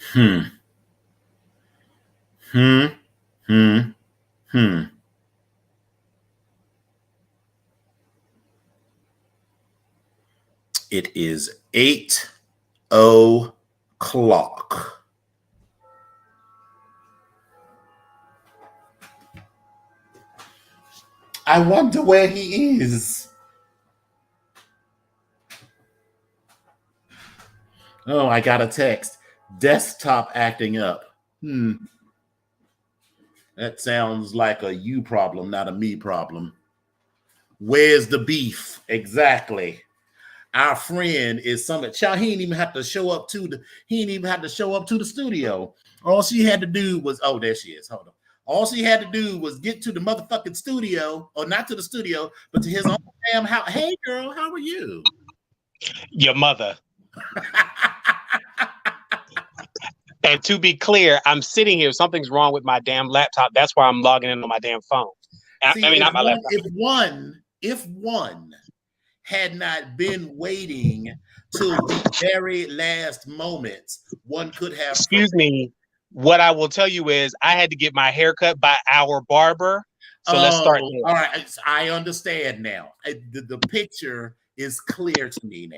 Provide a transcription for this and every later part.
Hmm. Hmm. Hmm. Hmm. It is 8 o'clock. I wonder where he is. Oh, I got a text. Desktop acting up. That sounds like a you problem, not a me problem. Where's the beef? Exactly. Our friend is Summit. Child, he didn't even have to show up to the. He didn't even have to show up to the studio. All she had to do was. Oh, there she is. Hold on. All she had to do was get to the motherfucking studio, or not to the studio, but to his own damn house. Hey, girl, how are you? Your mother. And to be clear, I'm sitting here. Something's wrong with my damn laptop. That's why I'm logging in on my damn phone. See, I mean, not my laptop. If one had not been waiting till the very last moments, one could have. Excuse me. What I will tell you is I had to get my hair cut by our barber. So let's start there. All right. I understand now. The picture is clear to me now.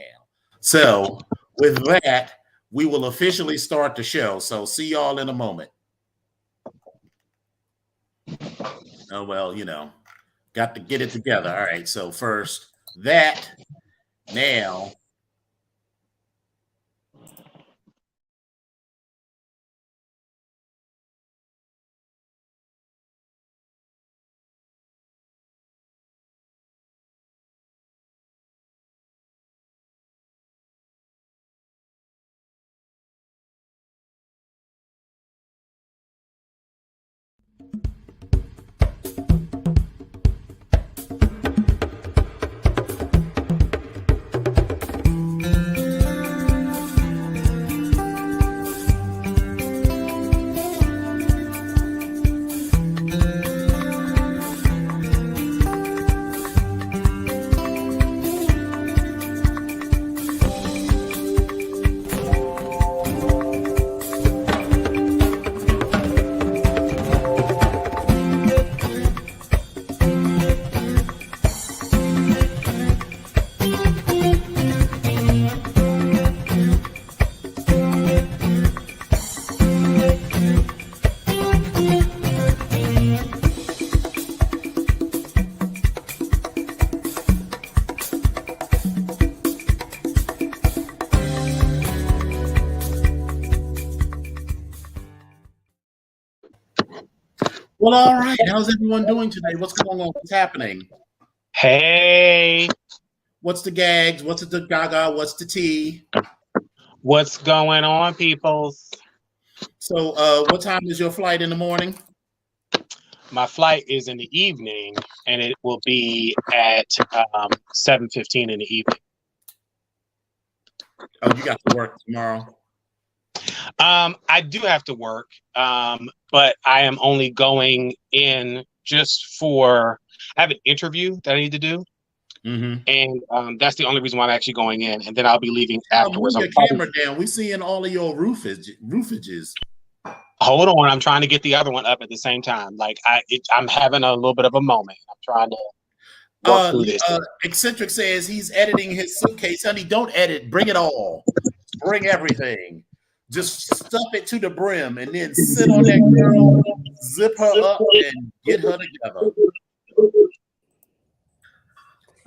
So with that, we will officially start the show. So see y'all in a moment. Oh, well, got to get it together. All right. So first that now. Well, all right. How's everyone doing today? What's going on? What's happening? Hey. What's the gags? What's the gaga? What's the tea? What's going on, peoples? So, what time is your flight in the morning? My flight is in the evening, and it will be at 7:15 in the evening. Oh, you got to work tomorrow? I do have to work, but I am only going in just for. I have an interview that I need to do, and that's the only reason why I'm actually going in. And then I'll be leaving afterwards. Move your camera down. We're seeing all of your roofages. Hold on, I'm trying to get the other one up at the same time. Like I'm having a little bit of a moment. I'm trying to. Eccentric says he's editing his suitcase. Honey, don't edit. Bring it all. Bring everything. Just stuff it to the brim and then sit on that girl, zip her up, and get her together.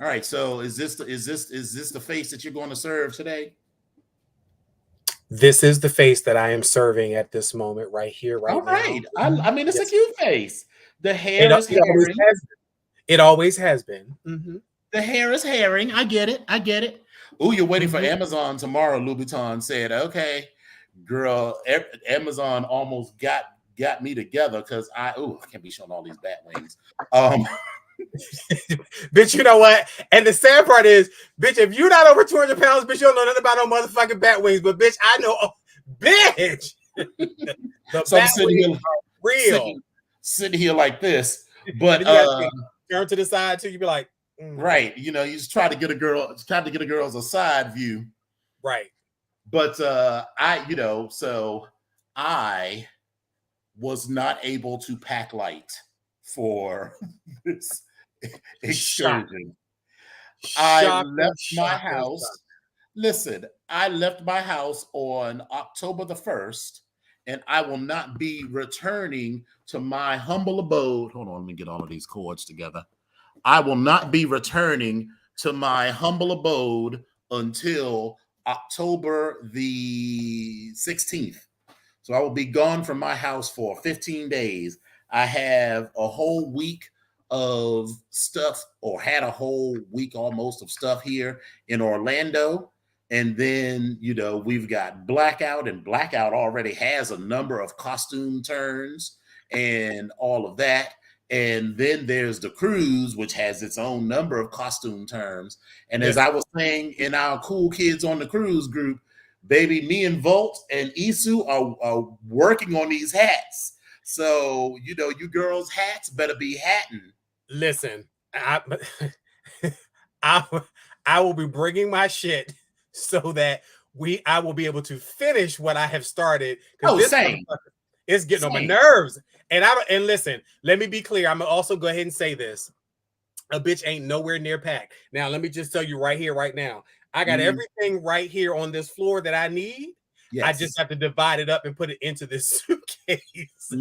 All right. So is this the face that you're going to serve today? This is the face that I am serving at this moment right here, right now. All right. I mean, it's a cute face. The hair is herring. It always has been. Mm-hmm. The hair is herring. I get it. Oh, you're waiting for Amazon tomorrow. Louboutin said, "Okay, girl, Amazon almost got me together because I can't be showing all these bat wings." Bitch, you know what? And the sad part is, bitch, if you're not over 200 pounds, bitch, you don't know nothing about no motherfucking bat wings. But bitch, I know, bitch. So I'm sitting here, real, sitting here like this, but turn to the side too. You be like, right. You just try to get a girl. Try to get a girl's a side view, right? But so I was not able to pack light for this excursion. I left my house. Listen, I left my house on October the 1st, and I will not be returning to my humble abode. Hold on, let me get all of these chords together. I will not be returning to my humble abode until October the 16th. So I will be gone from my house for 15 days. I have a whole week of stuff, or had a whole week almost of stuff here in Orlando. And then, we've got Blackout, and Blackout already has a number of costume turns and all of that. And then there's the cruise, which has its own number of costume terms. And as I was saying in our Cool Kids on the Cruise group, baby, me and Volt and Isu are working on these hats. So, you girls' hats better be hatting. Listen, I will be bringing my shit so that I will be able to finish what I have started. Same. It's getting on my nerves. And listen, let me be clear. I'm gonna also go ahead and say this. A bitch ain't nowhere near packed. Now, let me just tell you right here, right now. I got everything right here on this floor that I need. Yes. I just have to divide it up and put it into this suitcase.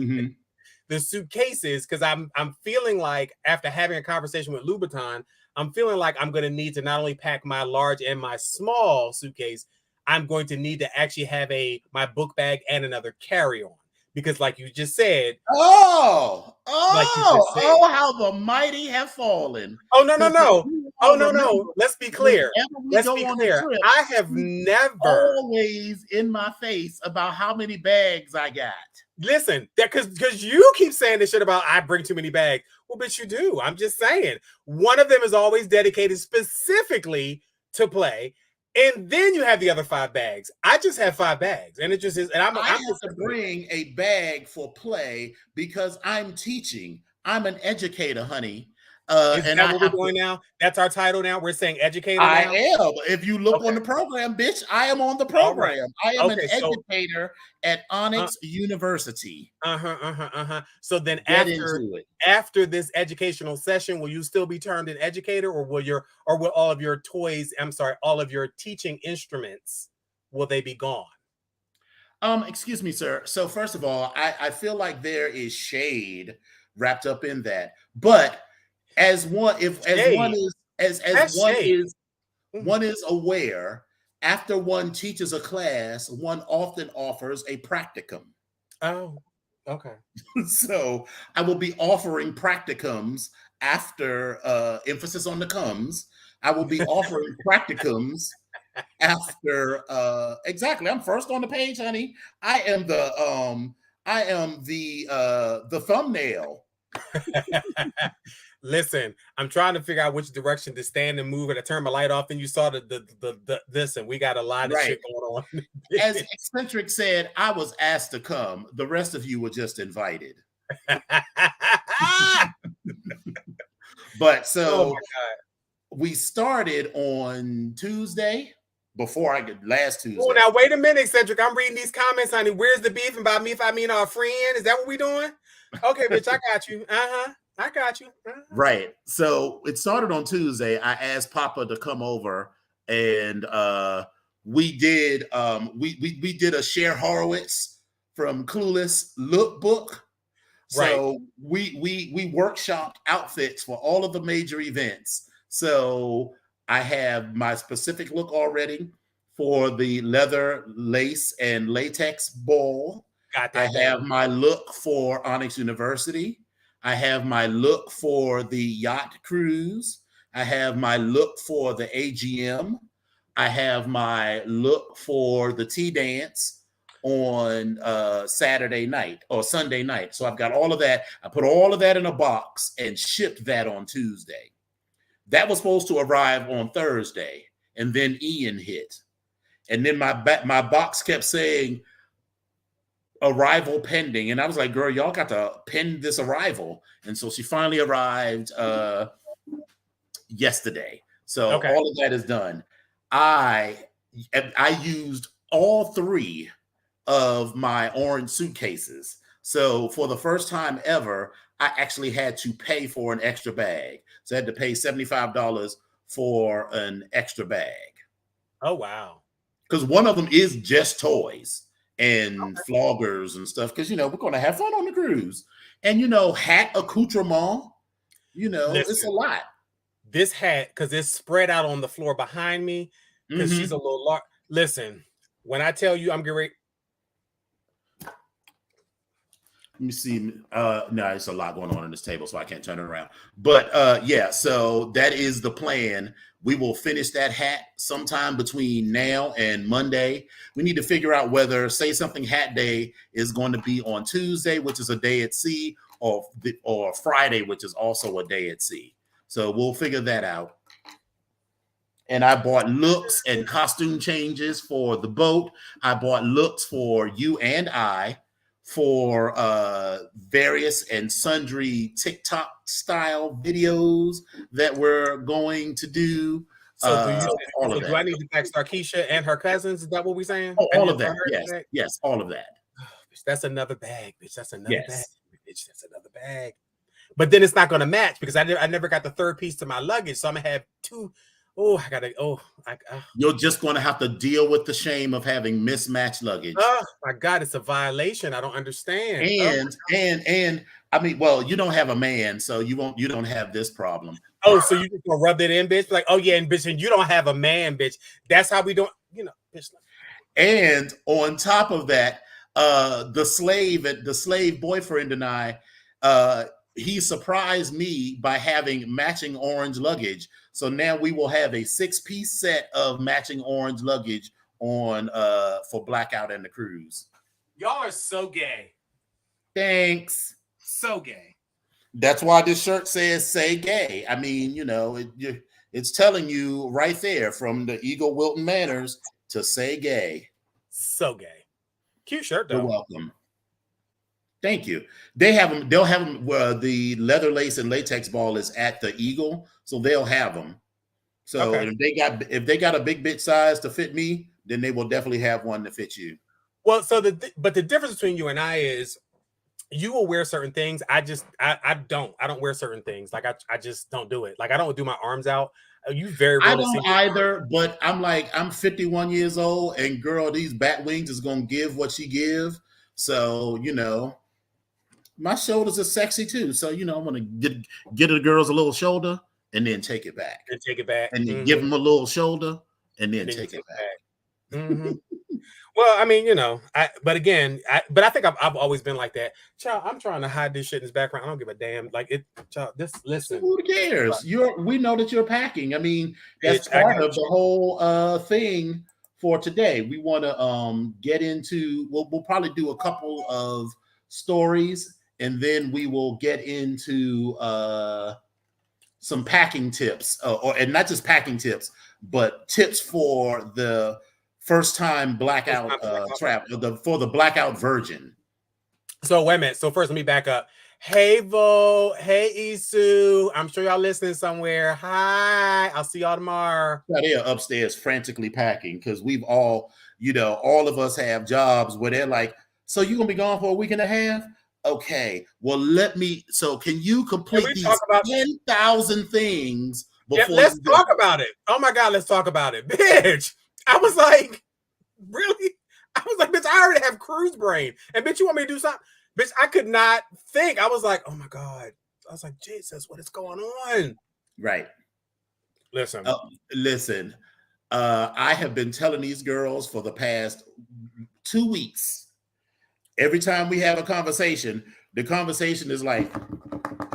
The suitcases, because I'm feeling like, after having a conversation with Louboutin, I'm feeling like I'm going to need to not only pack my large and my small suitcase, I'm going to need to actually have my book bag and another carry-on. Because like you just said. How the mighty have fallen. No. Let's be clear. I have never always in my face about how many bags I got. Listen, because you keep saying this shit about I bring too many bags. Well, bitch, you do. I'm just saying. One of them is always dedicated specifically to play. And then you have the other 5 bags. I just have 5 bags. And it just is. And I have to bring a bag for play because I'm teaching. I'm an educator, honey. Is that what we're doing now? That's our title now? We're saying educator now? I am. If you look on the program, bitch, I am on the program. Right. I am an educator at Onyx University. So then after this educational session, will you still be termed an educator, or will all of your all of your teaching instruments, will they be gone? Excuse me, sir. So first of all, I feel like there is shade wrapped up in that. But one is aware, after one teaches a class, one often offers a practicum. Oh, okay. So I will be offering practicums after emphasis on the comes. I will be offering practicums after exactly. I'm first on the page, honey. I am the thumbnail. Listen, I'm trying to figure out which direction to stand and move, and I turned my light off, and you saw this, and we got a lot of shit going on. As Eccentric said, I was asked to come. The rest of you were just invited. But so we started on Tuesday. Last Tuesday. Oh, now wait a minute, Eccentric. I'm reading these comments, honey. Where's the beef? And by me, if I mean our friend, is that what we doing? Okay, bitch, I got you. I got you. Right. So it started on Tuesday. I asked Papa to come over, and we did we did a Cher Horowitz from Clueless lookbook. So we workshopped outfits for all of the major events. So I have my specific look already for the leather, lace, and latex ball. I have my look for Onyx University. I have my look for the yacht cruise. I have my look for the AGM. I have my look for the tea dance on Saturday night or Sunday night. So I've got all of that. I put all of that in a box and shipped that on Tuesday. That was supposed to arrive on Thursday, and then Ian hit. And then my box kept saying, arrival pending. And I was like, girl, y'all got to pen this arrival. And so she finally arrived yesterday. So all of that is done. I used all 3 of my orange suitcases. So for the first time ever, I actually had to pay for an extra bag. So I had to pay $75 for an extra bag. Oh, wow. Because one of them is just toys and floggers and stuff. Because, we're going to have fun on the cruise. And, hat accoutrement, Listen, it's a lot. This hat, because it's spread out on the floor behind me, because she's a little large. Listen, when I tell you I'm getting ready. Let me see. No, it's a lot going on in this table, so I can't turn it around. But yeah, so that is the plan. We will finish that hat sometime between now and Monday. We need to figure out whether Say Something Hat Day is going to be on Tuesday, which is a day at sea, or Friday, which is also a day at sea. So we'll figure that out. And I bought looks and costume changes for the boat. I bought looks for you and I for various and sundry TikTok style videos that we're going to do. So do I need to text Starkeisha and her cousins? Is that what we're saying? Oh, all of that. Yes, all of that. Oh, bitch, that's another bag, bitch. That's another bag, bitch. That's another bag. But then it's not going to match because I never got the third piece to my luggage. So I'm going to have two. Oh, I got to, You're just going to have to deal with the shame of having mismatched luggage. Oh, my God, it's a violation. I don't understand. And I mean, well, you don't have a man, so you don't have this problem. Oh, so you just gonna rub that in, bitch? Like, oh yeah, and bitch, and you don't have a man, bitch. That's how we don't, bitch. And on top of that, the slave boyfriend and I, he surprised me by having matching orange luggage. So now we will have a 6-piece set of matching orange luggage on for Blackout and the cruise. Y'all are so gay. Thanks. So gay. That's why this shirt says "Say Gay." I mean, it's telling you right there from the Eagle Wilton Manners to say gay. So gay. Cute shirt though. You're welcome. Thank you. They'll have them. The leather lace and latex ball is at the Eagle, so they'll have them. So if they got a big bitch size to fit me, then they will definitely have one to fit you. Well, but the difference between you and I is you will wear certain things. I don't wear certain things. Like I just don't do it. Like I don't do my arms out. You very I don't either, but I'm 51 years old, and girl, these bat wings is gonna give what she give. So my shoulders are sexy too. So I'm gonna get the girls a little shoulder and then take it back. And then give them a little shoulder and then take it back. Mm-hmm. Well, I mean, I think I've always been like that. Child, I'm trying to hide this shit in his background. I don't give a damn. Like it, child, listen. Who cares? We know that you're packing. I mean, that's part of the whole thing for today. We want to get into, we'll probably do a couple of stories, and then we will get into some packing tips, and not just packing tips, but tips for the first time blackout travel, for the Blackout virgin. So wait a minute. So first, let me back up. Hey Vo, hey Isu. I'm sure y'all listening somewhere. Hi, I'll see y'all tomorrow. Yeah, they're upstairs frantically packing because we've all, all of us have jobs where they're like, so you're gonna be gone for a week and a half? Okay, well so can you complete these 10,000 things before let's talk about it. Oh my God, let's talk about it. Bitch. I was like, really? I was like, bitch, I already have cruise brain. And bitch, you want me to do something? Bitch, I could not think. I was like, oh my God. I was like, Jesus, what is going on? Right. Listen. I have been telling these girls for the past 2 weeks, every time we have a conversation, the conversation is like,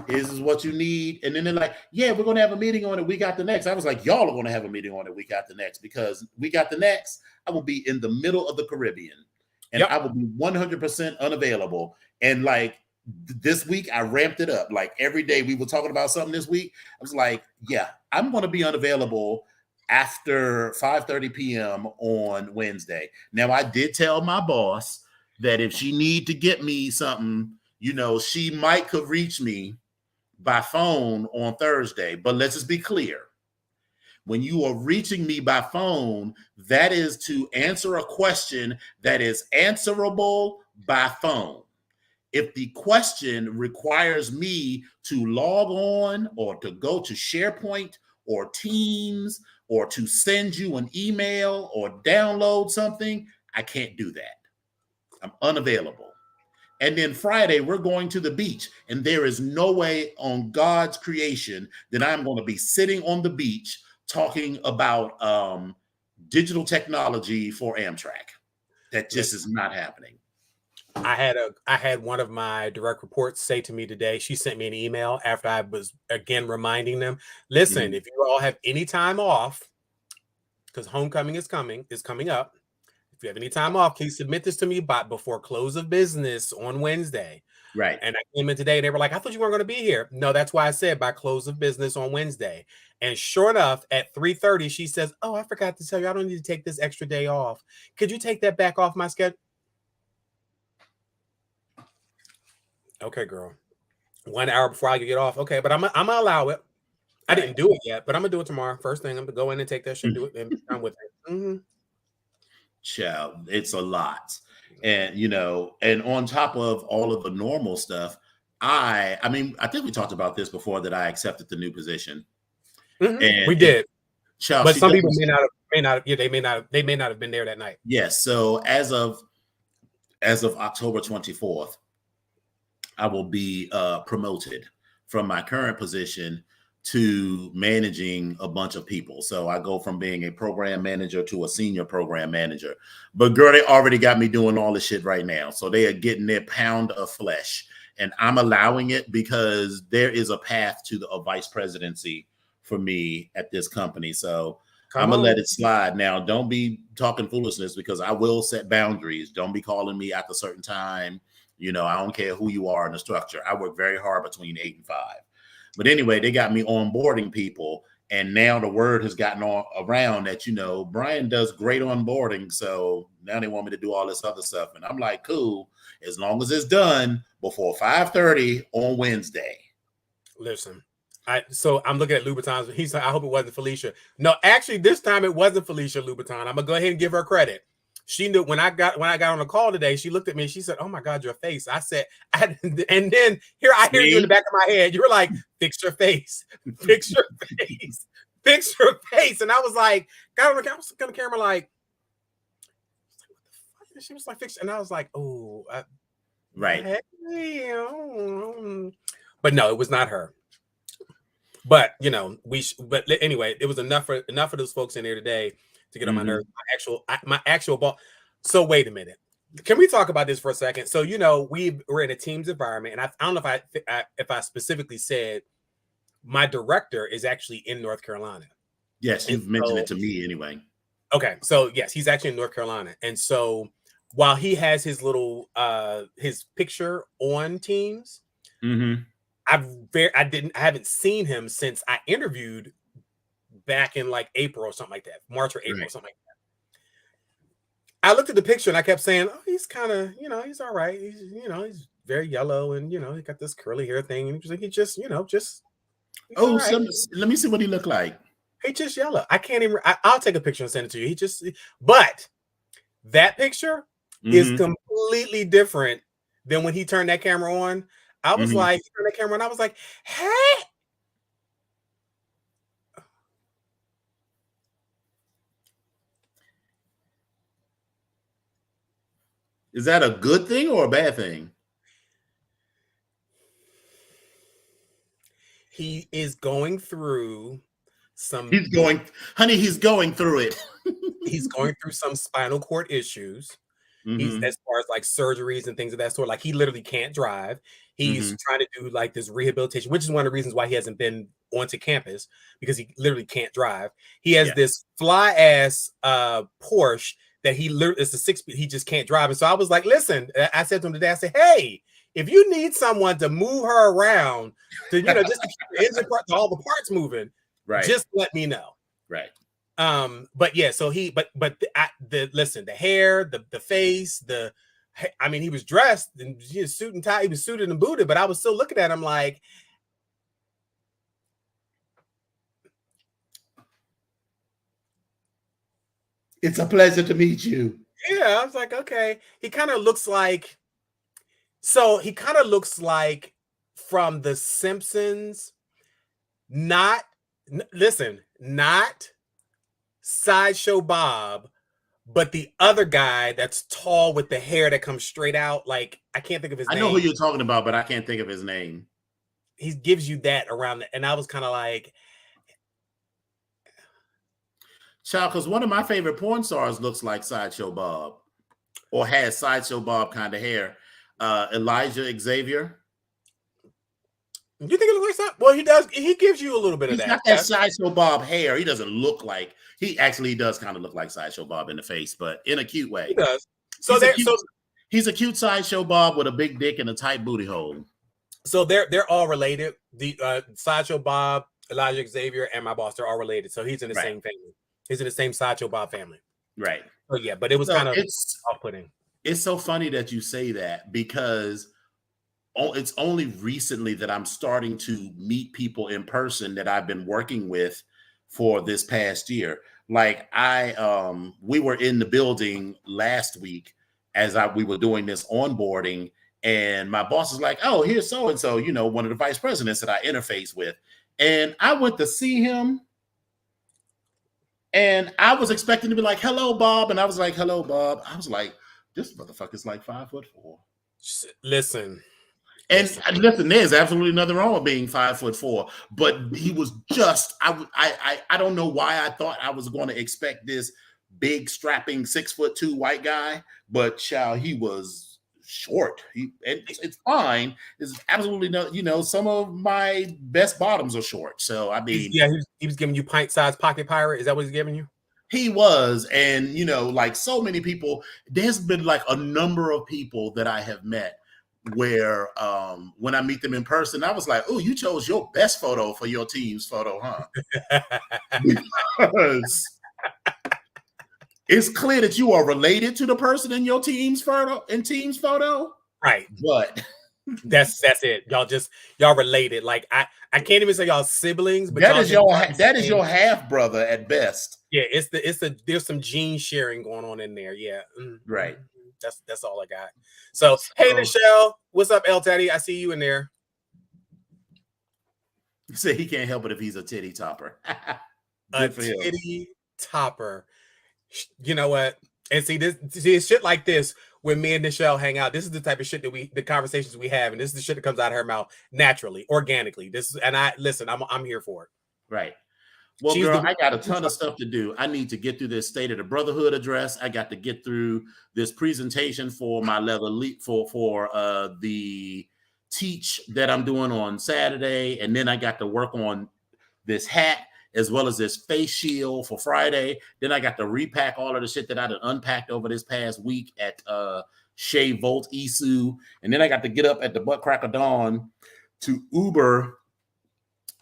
this is what you need. And then they're like, yeah, we're going to have a meeting on it week after next. I was like, y'all are going to have a meeting on it week after next, because week after next, I will be in the middle of the Caribbean and I will be 100% unavailable. And like this week, I ramped it up. Like every day we were talking about something this week. I was like, yeah, I'm going to be unavailable after 5:30 p.m. on Wednesday. Now, I did tell my boss that if she need to get me something, she might could reach me by phone on Thursday. But let's just be clear. When you are reaching me by phone, that is to answer a question that is answerable by phone. If the question requires me to log on or to go to SharePoint or Teams or to send you an email or download something, I can't do that. I'm unavailable. And then Friday, we're going to the beach. And there is no way on God's creation that I'm going to be sitting on the beach talking about digital technology for Amtrak. That just is not happening. I had one of my direct reports say to me today, she sent me an email after I was again reminding them, listen, if you all have any time off, because homecoming is coming up. If you have any time off, please submit this to me before close of business on Wednesday. Right. And I came in today and they were like, I thought you weren't going to be here. No, that's why I said by close of business on Wednesday. And sure enough, at 3:30, she says, oh, I forgot to tell you, I don't need to take this extra day off. Could you take that back off my schedule? Okay, girl. 1 hour before I get off. Okay, but I'm gonna allow it. I didn't do it yet, but I'm gonna do it tomorrow. First thing, I'm gonna go in and take that shit, do it, and I'm with it. Child, it's a lot. And and on top of all of the normal stuff, I think we talked about this before, that I accepted the new position. And we did. Child, but some people may not have, they may not have been there that night. Yes. So as of October 24th, I will be promoted from my current position to managing a bunch of people. So I go from being a program manager to a senior program manager. But girl, they already got me doing all this shit right now. So they are getting their pound of flesh. And I'm allowing it because there is a path to a vice presidency for me at this company. So I'm going to let it slide. Now, don't be talking foolishness, because I will set boundaries. Don't be calling me at a certain time. I don't care who you are in the structure. I work very hard between 8 and 5. But anyway, they got me onboarding people. And now the word has gotten around that, Brian does great onboarding. So now they want me to do all this other stuff. And I'm like, cool, as long as it's done before 5:30 on Wednesday. Listen, so I'm looking at Louboutin. He said, I hope it wasn't Felicia. No, actually, this time it wasn't Felicia Louboutin. I'm gonna go ahead and give her credit. She knew when I got on the call today. She looked at me and she said, "Oh my God, your face." I said, and then I hear you in the back of my head. You were like, "Fix your face, fix your face, fix your face." And I was like, got on the camera like, what the fuck? She was like, "Fix," and I was like, "Oh, right." But no, it was not her. But but anyway, it was enough of those folks in there today to get on my nerves. My actual ball. So wait a minute. Can we talk about this for a second? So we're in a team's environment, and I don't know if I specifically said my director is actually in North Carolina. Yes, you've mentioned it to me anyway. Okay, so yes, he's actually in North Carolina, and so while he has his little his picture on Teams, I haven't seen him since I interviewed back in like April or something like that, March or April, something like that. I looked at the picture and I kept saying, "Oh, he's kind of, he's all right. He's very yellow, and he got this curly hair thing, and he just oh, right. Let me see what he looked like. He just yellow. I can't even. I'll take a picture and send it to you. But that picture is completely different than when he turned that camera on. I was like, he turned that camera on. I was like, hey. Is that a good thing or a bad thing? He is going through some. He's going through it. He's going through some spinal cord issues. He's, as far as like surgeries and things of that sort. Like he literally can't drive. He's trying to do like this rehabilitation, which is one of the reasons why he hasn't been onto campus, because he literally can't drive. He has this fly ass Porsche that it's a 6-speed. He just can't drive. And so I was like, listen, I said to him today, I said, hey, if you need someone to move her around to, just to keep the engine part, all the parts moving, right, just let me know. Right. But yeah, so listen, the hair, the face, he was dressed in suit and tie, he was suited and booted, but I was still looking at him like, It's a pleasure to meet you. Yeah, I was like, okay. He kind of looks like. So he kind of looks like from The Simpsons. Not Sideshow Bob, but the other guy that's tall with the hair that comes straight out. Like, I can't think of his name. I know who you're talking about, but I can't think of his name. He gives you that around, and I was kind of like, child, because one of my favorite porn stars looks like Sideshow Bob, or has Sideshow Bob kind of hair. Elijah Xavier. you think it looks like that? Well, he does. He gives you a little bit of He's that. got that Sideshow Bob hair. He doesn't look like he actually does kind of look like Sideshow Bob in the face, but in a cute way. He does. So he's a cute Sideshow Bob with a big dick and a tight booty hole. So they're all related. The Sideshow Bob, Elijah Xavier, and my boss, they're all related. So he's in the same family. He's in the same Sideshow Bob family. Right. Oh yeah, but it was kind of off-putting. It's so funny that you say that because it's only recently that I'm starting to meet people in person that I've been working with for this past year. Like we were in the building last week as we were doing this onboarding, and my boss is like, "Oh, here's so and so, one of the vice presidents that I interface with," and I went to see him, and I was expecting to be like, "Hello, Bob," and I was like, "Hello, Bob." I was like, "This motherfucker's like 5'4." Listen. And listen, there's absolutely nothing wrong with being 5'4", but he was just, I don't know why I thought I was going to expect this big strapping 6'2" white guy, but child, he was short. And it's fine. It's absolutely no, some of my best bottoms are short. So I mean, he was giving you pint-sized pocket pirate. Is that what he's giving you? He was, and like so many people, there's been like a number of people that I have met where when I meet them in person, I was like, "Oh, you chose your best photo for your team's photo, huh?" Because it's clear that you are related to the person in your team's photo. Right. But that's it. Y'all related. Like I can't even say y'all siblings, but that is your half brother at best. Yeah, there's some gene sharing going on in there. Yeah. Mm-hmm. Right. That's all I got. So hey, Michelle, what's up, El Teddy? I see you in there. You say he can't help it if he's a titty topper. A titty topper. You know what? And see shit like this when me and Michelle hang out. This is the type of shit the conversations we have, and this is the shit that comes out of her mouth naturally, organically. I'm here for it. Right. Well, girl, I got a ton of stuff to do. I need to get through this State of the Brotherhood address. I got to get through this presentation for my level for the teach that I'm doing on Saturday, and then I got to work on this hat as well as this face shield for Friday. Then I got to repack all of the shit that I had unpacked over this past week at Shea Volt Isu, and then I got to get up at the butt crack of dawn to Uber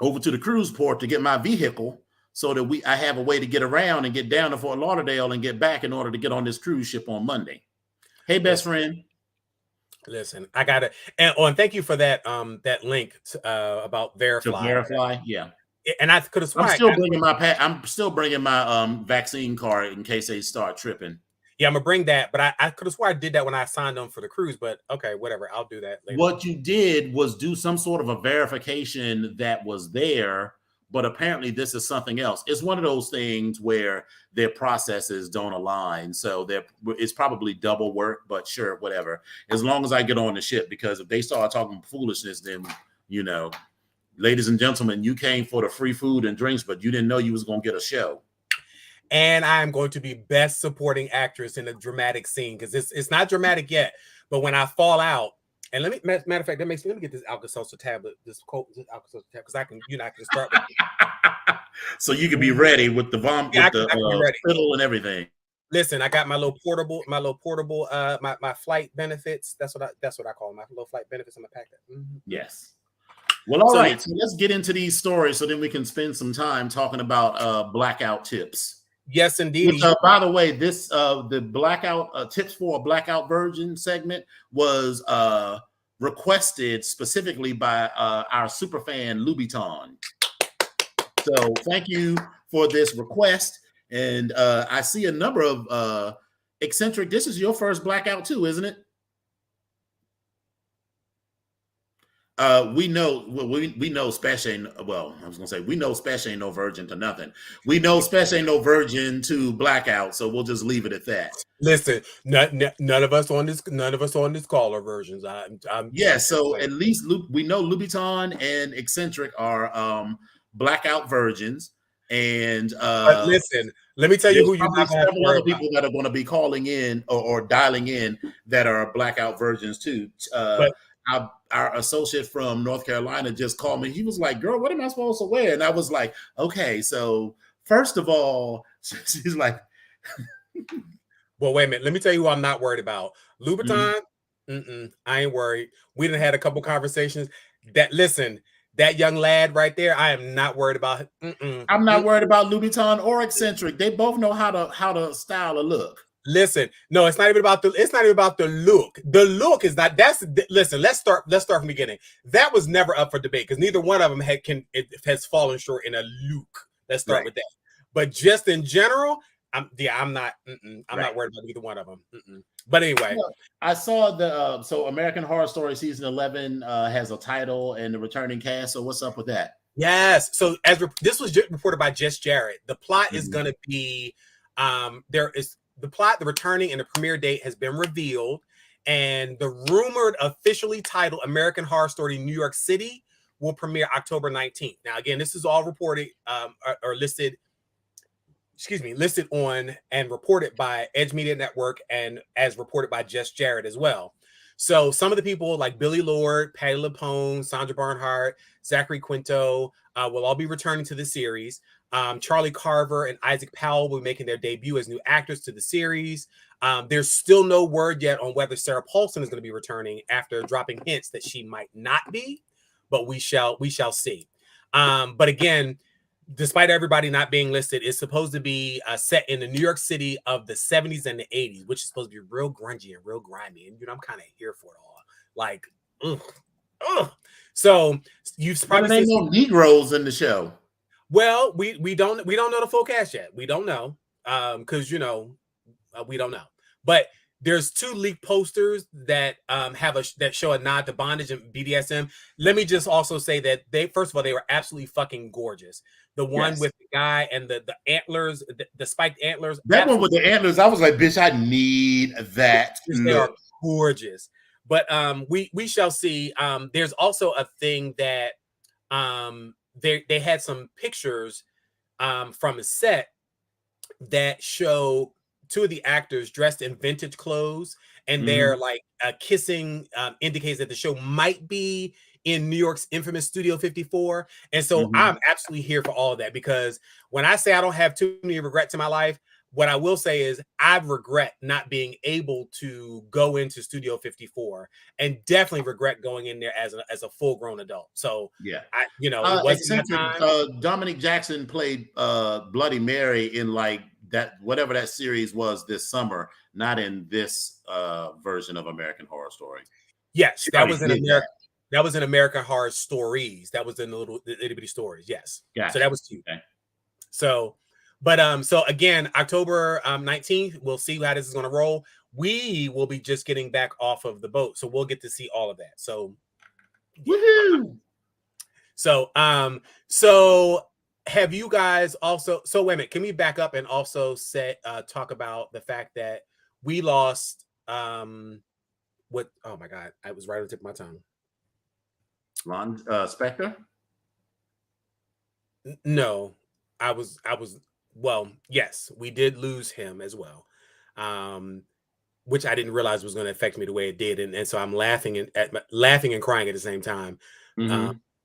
over to the cruise port to get my vehicle, so that I have a way to get around and get down to Fort Lauderdale and get back in order to get on this cruise ship on Monday. Hey, best friend. Listen, I got it. And thank you for that link about Verify. To Verify, yeah. And I could have sworn I'm still bringing my vaccine card in case they start tripping. Yeah, I'm gonna bring that, but I could have sworn I did that when I signed on for the cruise. But okay, whatever, I'll do that later. What you did was do some sort of a verification that was there, but apparently this is something else. It's one of those things where their processes don't align, so it's probably double work. But sure, whatever. As long as I get on the ship, because if they start talking foolishness, then ladies and gentlemen, you came for the free food and drinks, but you didn't know you was gonna get a show. And I'm going to be best supporting actress in a dramatic scene, because it's not dramatic yet. But when I fall out, and matter of fact, let me get this Alka-Seltzer tablet, this Alka-Seltzer tablet, because I can start with it. So you can be ready with the fiddle and everything. Listen, I got my little portable, my flight benefits. That's what I call them, my little flight benefits. I'm gonna pack that. Mm-hmm. Yes. Well, all right. So let's get into these stories, so then we can spend some time talking about blackout tips. Yes, indeed. Which, by the way, this the blackout tips for a blackout version segment was requested specifically by our super fan Lubiton. So thank you for this request. And I see a number of eccentric. This is your first Blackout too, isn't it? We know we know Special ain't, well, I was gonna say we know Special ain't no virgin to nothing. We know Special ain't no virgin to Blackout, so we'll just leave it at that. Listen, none of us on this call are virgins. So at least we know Louboutin and eccentric are Blackout virgins. And but listen, let me tell you who you're not going to several other people that are going to be calling in or dialing in that are Blackout virgins too. Our associate from North Carolina just called me. He was like, "Girl, what am I supposed to wear?" And I was like, "Okay, so first of all," she's like, "Well, wait a minute. Let me tell you who I'm not worried about. Louboutin. I ain't worried. We done had a couple conversations. That young lad right there, I am not worried about. I'm not worried about Louboutin or eccentric. They both know how to style a look. Listen, no, it's not even about the look. The look is not. Listen. Let's start from the beginning. That was never up for debate because neither one of them has fallen short in a look. Let's start with that. But just in general, I'm not worried about either one of them. But anyway, I saw so American Horror Story season 11 has a title and the returning cast. So what's up with that? Yes. So this was reported by Jess Jarrett. The plot is going to be the returning and the premiere date has been revealed, and the rumored officially titled American Horror Story New York City will premiere October 19th. Now, again, this is all reported or listed on and reported by Edge Media Network and as reported by Jess Jarrett as well. So some of the people like Billy Lord, Patty LuPone, Sandra Barnhart, Zachary Quinto will all be returning to the series. Charlie Carver and Isaac Powell will be making their debut as new actors to the series. There's still no word yet on whether Sarah Paulson is going to be returning after dropping hints that she might not be, but we shall see. But again, despite everybody not being listed, it's supposed to be set in the New York City of the 70s and the 80s, which is supposed to be real grungy and real grimy. And I'm kind of here for it all. Like, ugh. So you've probably seen no Negroes in the show. Well, we don't know the full cast yet. We don't know because we don't know. But there's 2 leaked posters that that show a nod to bondage and BDSM. Let me just also say that they were absolutely fucking gorgeous. The one with the guy and the antlers, the spiked antlers. That one with the antlers, I was like, bitch, I need that. They are gorgeous. But we shall see. There's also a thing that they had some pictures from a set that show 2 of the actors dressed in vintage clothes, and they're like kissing, indicates that the show might be in New York's infamous Studio 54. And so I'm absolutely here for all of that, because when I say I don't have too many regrets in my life, what I will say is I regret not being able to go into Studio 54, and definitely regret going in there as a full-grown adult. So it wasn't that time. Dominic Jackson played Bloody Mary in like that, whatever that series was this summer, not in this version of American Horror Story. Yes, that was in America. That was in American Horror Stories. That was in the itty bitty stories. Yes. Gotcha. So that was cute. Okay. So, but so again, October 19th, we'll see how this is going to roll. We will be just getting back off of the boat, so we'll get to see all of that. So, woohoo! So, so have you guys also? So wait a minute. Can we back up and also talk about the fact that we lost? What? Oh my God! I was right on the tip of my tongue. Spectre? No, I was. Well, yes, we did lose him as well, which I didn't realize was going to affect me the way it did, and so I'm laughing and crying at the same time,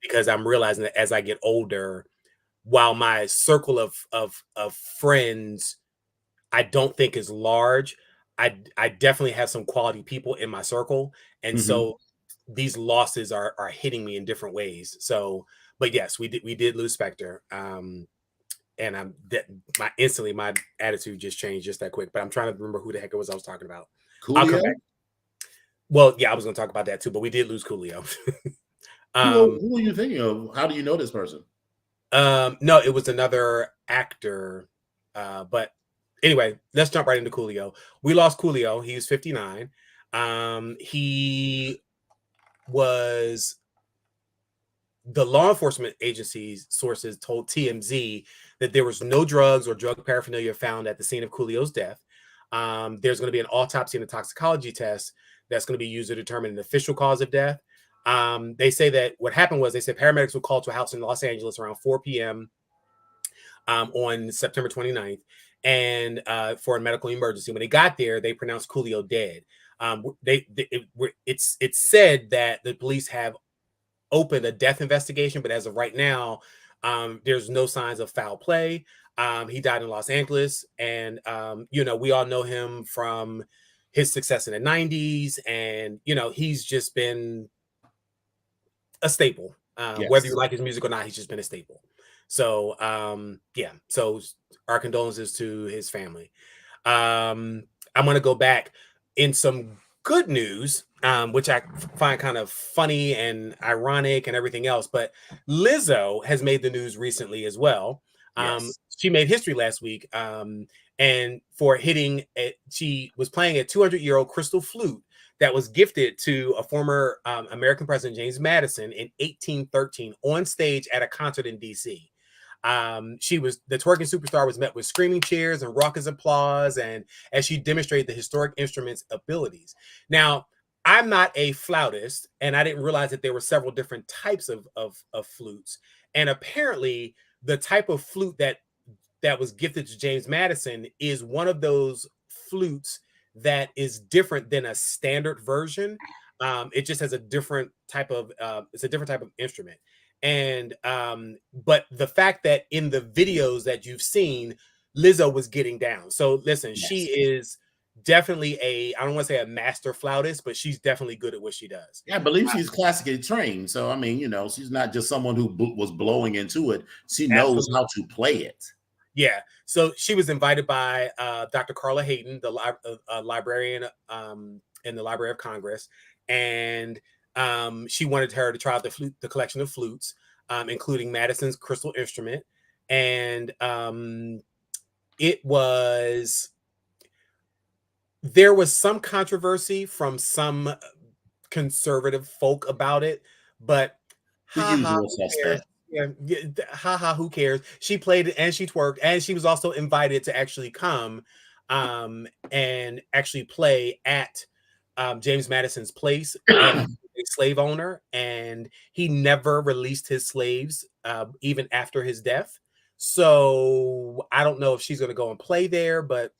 because I'm realizing that as I get older, while my circle of friends I don't think is large, I definitely have some quality people in my circle, and so these losses are hitting me in different ways. So, but yes, we did lose Spectre. And my attitude just changed just that quick. But I'm trying to remember who the heck it was I was talking about. Coolio? Well, yeah, I was going to talk about that too, but we did lose Coolio. Who are you thinking of? How do you know this person? No, it was another actor. But anyway, let's jump right into Coolio. We lost Coolio. He was 59. He was, the law enforcement agency's sources told TMZ that there was no drugs or drug paraphernalia found at the scene of Coolio's death. There's going to be an autopsy and a toxicology test that's going to be used to determine an official cause of death. They say that what happened was, they said paramedics were called to a house in Los Angeles around 4 p.m. On September 29th, and for a medical emergency. When they got there, they pronounced Coolio dead. It's said that the police have opened a death investigation, but as of right now, there's no signs of foul play. He died in Los Angeles, and we all know him from his success in the 90s, and he's just been a staple. Yes. Whether you like his music or not, he's just been a staple. So so our condolences to his family. I'm going to go back in some good news, which I find kind of funny and ironic and everything else, but Lizzo has made the news recently as well. Yes. She made history last week, and for she was playing a 200-year-old crystal flute that was gifted to a former American president, James Madison, in 1813 on stage at a concert in DC. The twerking superstar was met with screaming cheers and raucous applause, and as she demonstrated the historic instrument's abilities. Now, I'm not a flautist, and I didn't realize that there were several different types of flutes. And apparently, the type of flute that was gifted to James Madison is one of those flutes that is different than a standard version. It just has a different type of instrument. And but the fact that in the videos that you've seen, Lizzo was getting down. So listen, yes. She is definitely I don't want to say a master flautist, but she's definitely good at what she does. Yeah, I believe she's classically trained. So I mean, she's not just someone who was blowing into it. She knows how to play it. Yeah. So she was invited by Dr. Carla Hayden, the librarian in the Library of Congress, and she wanted her to try out the collection of flutes, including Madison's crystal instrument. And there was some controversy from some conservative folk about it, but the usual suspect. Yeah, who cares? She played it and she twerked, and she was also invited to actually come and actually play at James Madison's place, a slave owner, and he never released his slaves even after his death. So I don't know if she's going to go and play there, but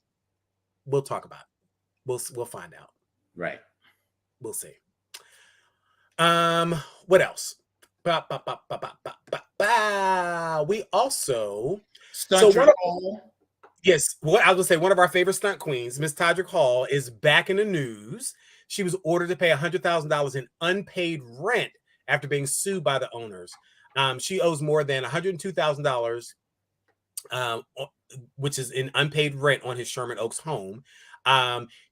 we'll talk about it. We'll find out. Right. We'll see. What else? We also yes, what I was gonna say, one of our favorite stunt queens, Miss Todrick Hall, is back in the news. She was ordered to pay $100,000 in unpaid rent after being sued by the owners. She owes more than $102,000, which is in unpaid rent on his Sherman Oaks home.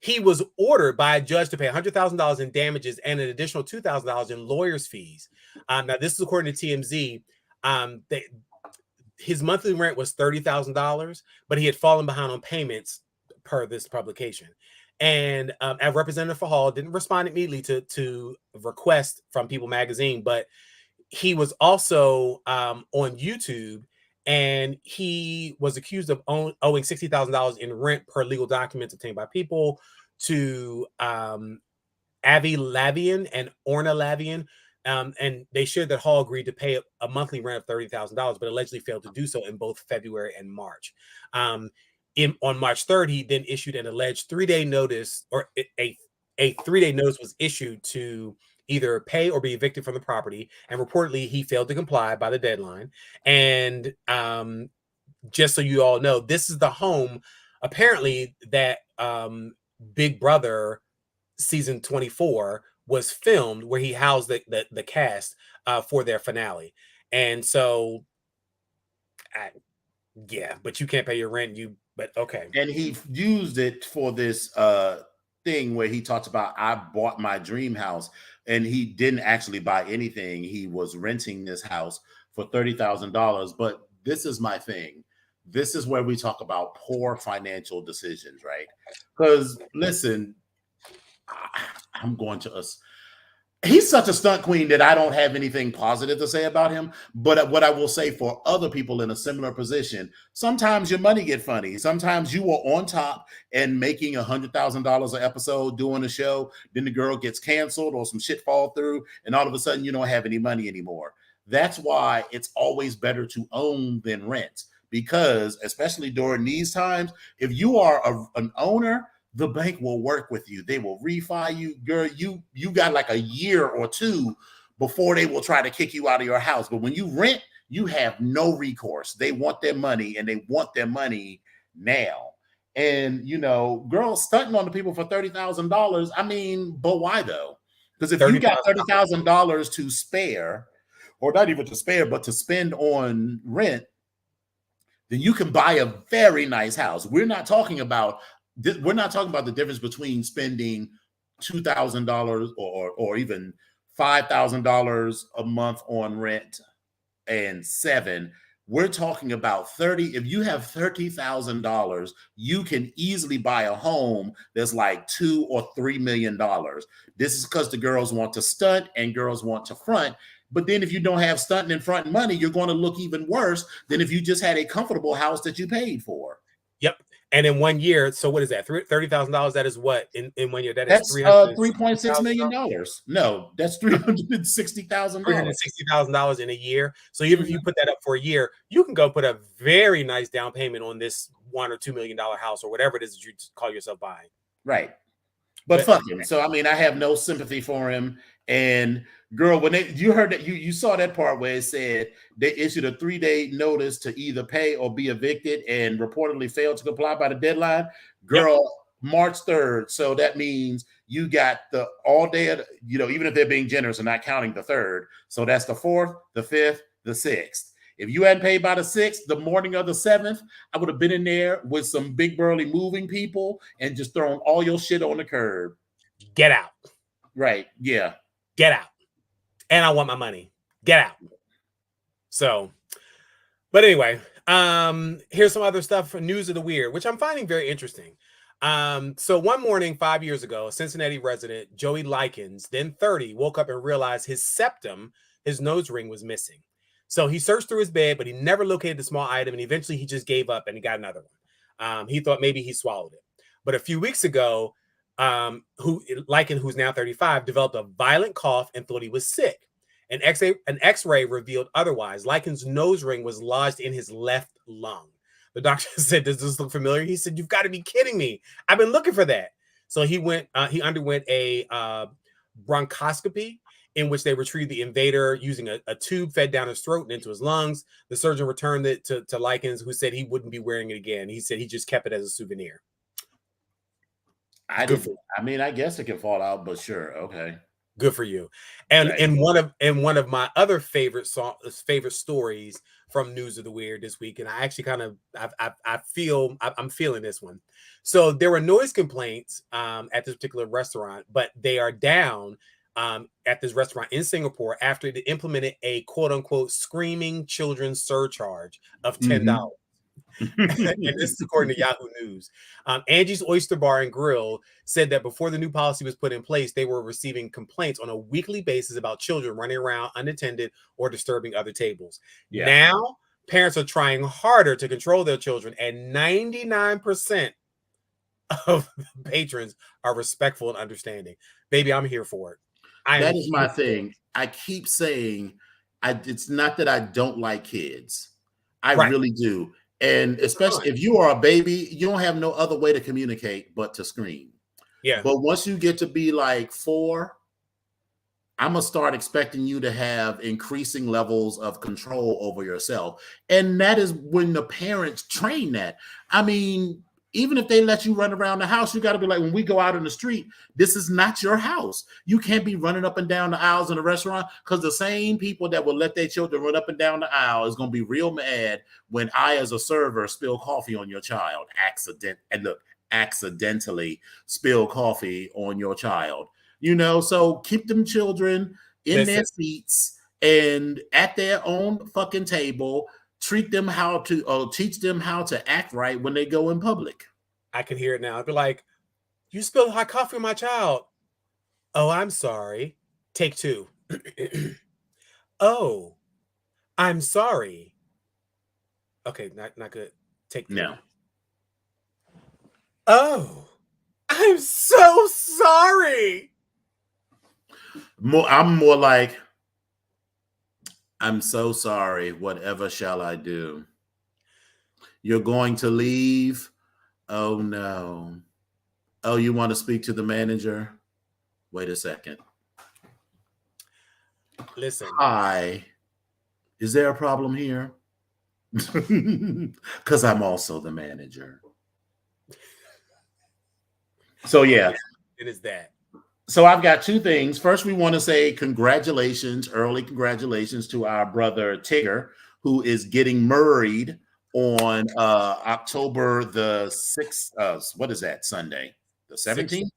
He was ordered by a judge to pay $100,000 in damages and an additional $2,000 in lawyers' fees. Now, this is according to TMZ. His monthly rent was $30,000, but he had fallen behind on payments per this publication. And a representative for Hall didn't respond immediately to request from People Magazine, but he was also on YouTube, and he was accused of owing $60,000 in rent per legal documents obtained by People to Avi Lavian and Orna Lavian. And they shared that Hall agreed to pay a monthly rent of $30,000, but allegedly failed to do so in both February and March. On March 3rd, he then issued an alleged 3-day notice, or a 3-day notice was issued to either pay or be evicted from the property. And reportedly, he failed to comply by the deadline. And just so you all know, this is the home, apparently, that Big Brother season 24 was filmed, where he housed the cast for their finale. And so, yeah, but you can't pay your rent. But okay. And he used it for this thing where he talks about, I bought my dream house, and he didn't actually buy anything. He was renting this house for $30,000. But this is my thing. this is where we talk about poor financial decisions, right? Because listen, I'm going to us. He's such a stunt queen that I don't have anything positive to say about him. But what I will say for other people in a similar position, sometimes your money get funny. Sometimes you are on top and making $100,000 an episode doing a show. Then the girl gets canceled or some shit fall through, and all of a sudden you don't have any money anymore. That's why it's always better to own than rent. Because especially during these times, if you are an owner, the bank will work with you. They will refi you. Girl, you got like a year or two before they will try to kick you out of your house. But when you rent, you have no recourse. They want their money, and they want their money now. And, you know, girls stunting on the people for $30,000. I mean, but why though? Because if you got $30,000 to spare, or not even to spare, but to spend on rent, then you can buy a very nice house. We're not talking about the difference between spending $2,000 or even $5,000 a month on rent and $7,000. We're talking about 30. If you have $30,000, you can easily buy a home that's like $2 or $3 million. This is because the girls want to stunt and girls want to front. But then if you don't have stunting and front money, you're going to look even worse than if you just had a comfortable house that you paid for. Yep. And in 1 year, so what is that? $30,000. That is what in 1 year? That's $3.6 million. No, that's $360,000. $360,000 in a year. So even if you put that up for a year, you can go put a very nice down payment on this $1 or $2 million house or whatever it is that you call yourself buying. Right. But fuck him. So I mean, I have no sympathy for him. And girl, when you heard that, you saw that part where it said they issued a 3-day notice to either pay or be evicted and reportedly failed to comply by the deadline. Girl, yep. March 3rd. So that means you got the all day, you know, even if they're being generous and not counting the 3rd. So that's the 4th, the 5th, the 6th. If you hadn't paid by the 6th, the morning of the 7th, I would have been in there with some big burly moving people and just thrown all your shit on the curb. Get out. Right. Yeah. Get out. And I want my money. Get out. So, but anyway, here's some other stuff for news of the weird, which I'm finding very interesting. So one morning 5 years ago, a Cincinnati resident, Joey Likens, then 30, woke up and realized his septum, his nose ring, was missing. So he searched through his bed, but he never located the small item. And eventually he just gave up and he got another one. He thought maybe he swallowed it. But a few weeks ago, Liken, who's now 35, developed a violent cough and thought he was sick. An X-ray revealed otherwise. Liken's nose ring was lodged in his left lung. The doctor said, "Does this look familiar?" He said, "You've got to be kidding me. I've been looking for that." So he underwent a bronchoscopy in which they retrieved the invader using a tube fed down his throat and into his lungs. The surgeon returned it to Likens, who said he wouldn't be wearing it again. He said he just kept it as a souvenir. I mean, I guess it can fall out, but sure, okay. Good for you. And right. in one of my other favorite stories from News of the Weird this week, and I actually kind of I'm feeling this one. So there were noise complaints at this particular restaurant, but they are down at this restaurant in Singapore after they implemented a quote unquote screaming children surcharge of $10. Mm-hmm. And this is according to Yahoo News. Angie's Oyster Bar and Grill said that before the new policy was put in place, they were receiving complaints on a weekly basis about children running around unattended or disturbing other tables. Yeah. Now, parents are trying harder to control their children, and 99% of the patrons are respectful and understanding. Baby, I'm here for it. That is my thing. I keep saying, it's not that I don't like kids. I really do. And especially if you are a baby, you don't have no other way to communicate but to scream. Yeah. But once you get to be like 4, I'm going to start expecting you to have increasing levels of control over yourself. And that is when the parents train that. I mean, even if they let you run around the house, you got to be like, when we go out in the street, this is not your house. You can't be running up and down the aisles in a restaurant, because the same people that will let their children run up and down the aisle is going to be real mad when I, as a server, spill coffee on your child. Accidentally spill coffee on your child. You know, so keep them children in their seats and at their own fucking table. teach them how to act right when they go in public. I can hear it now. I'd be like, "You spilled hot coffee on my child." "Oh, I'm sorry." Take 2. "Oh, I'm sorry." Okay, not good. Take 3. No. "Oh, I'm so sorry." I'm more like, "I'm so sorry. Whatever shall I do?" "You're going to leave?" "Oh, no." "Oh, you want to speak to the manager?" "Wait a second." Listen. "Hi. Is there a problem here?" Because I'm also the manager. So, yeah. It is that. So I've got 2 things. First, we want to say congratulations, early congratulations to our brother Tigger, who is getting married on October the 6th. What is that, Sunday? The 17th?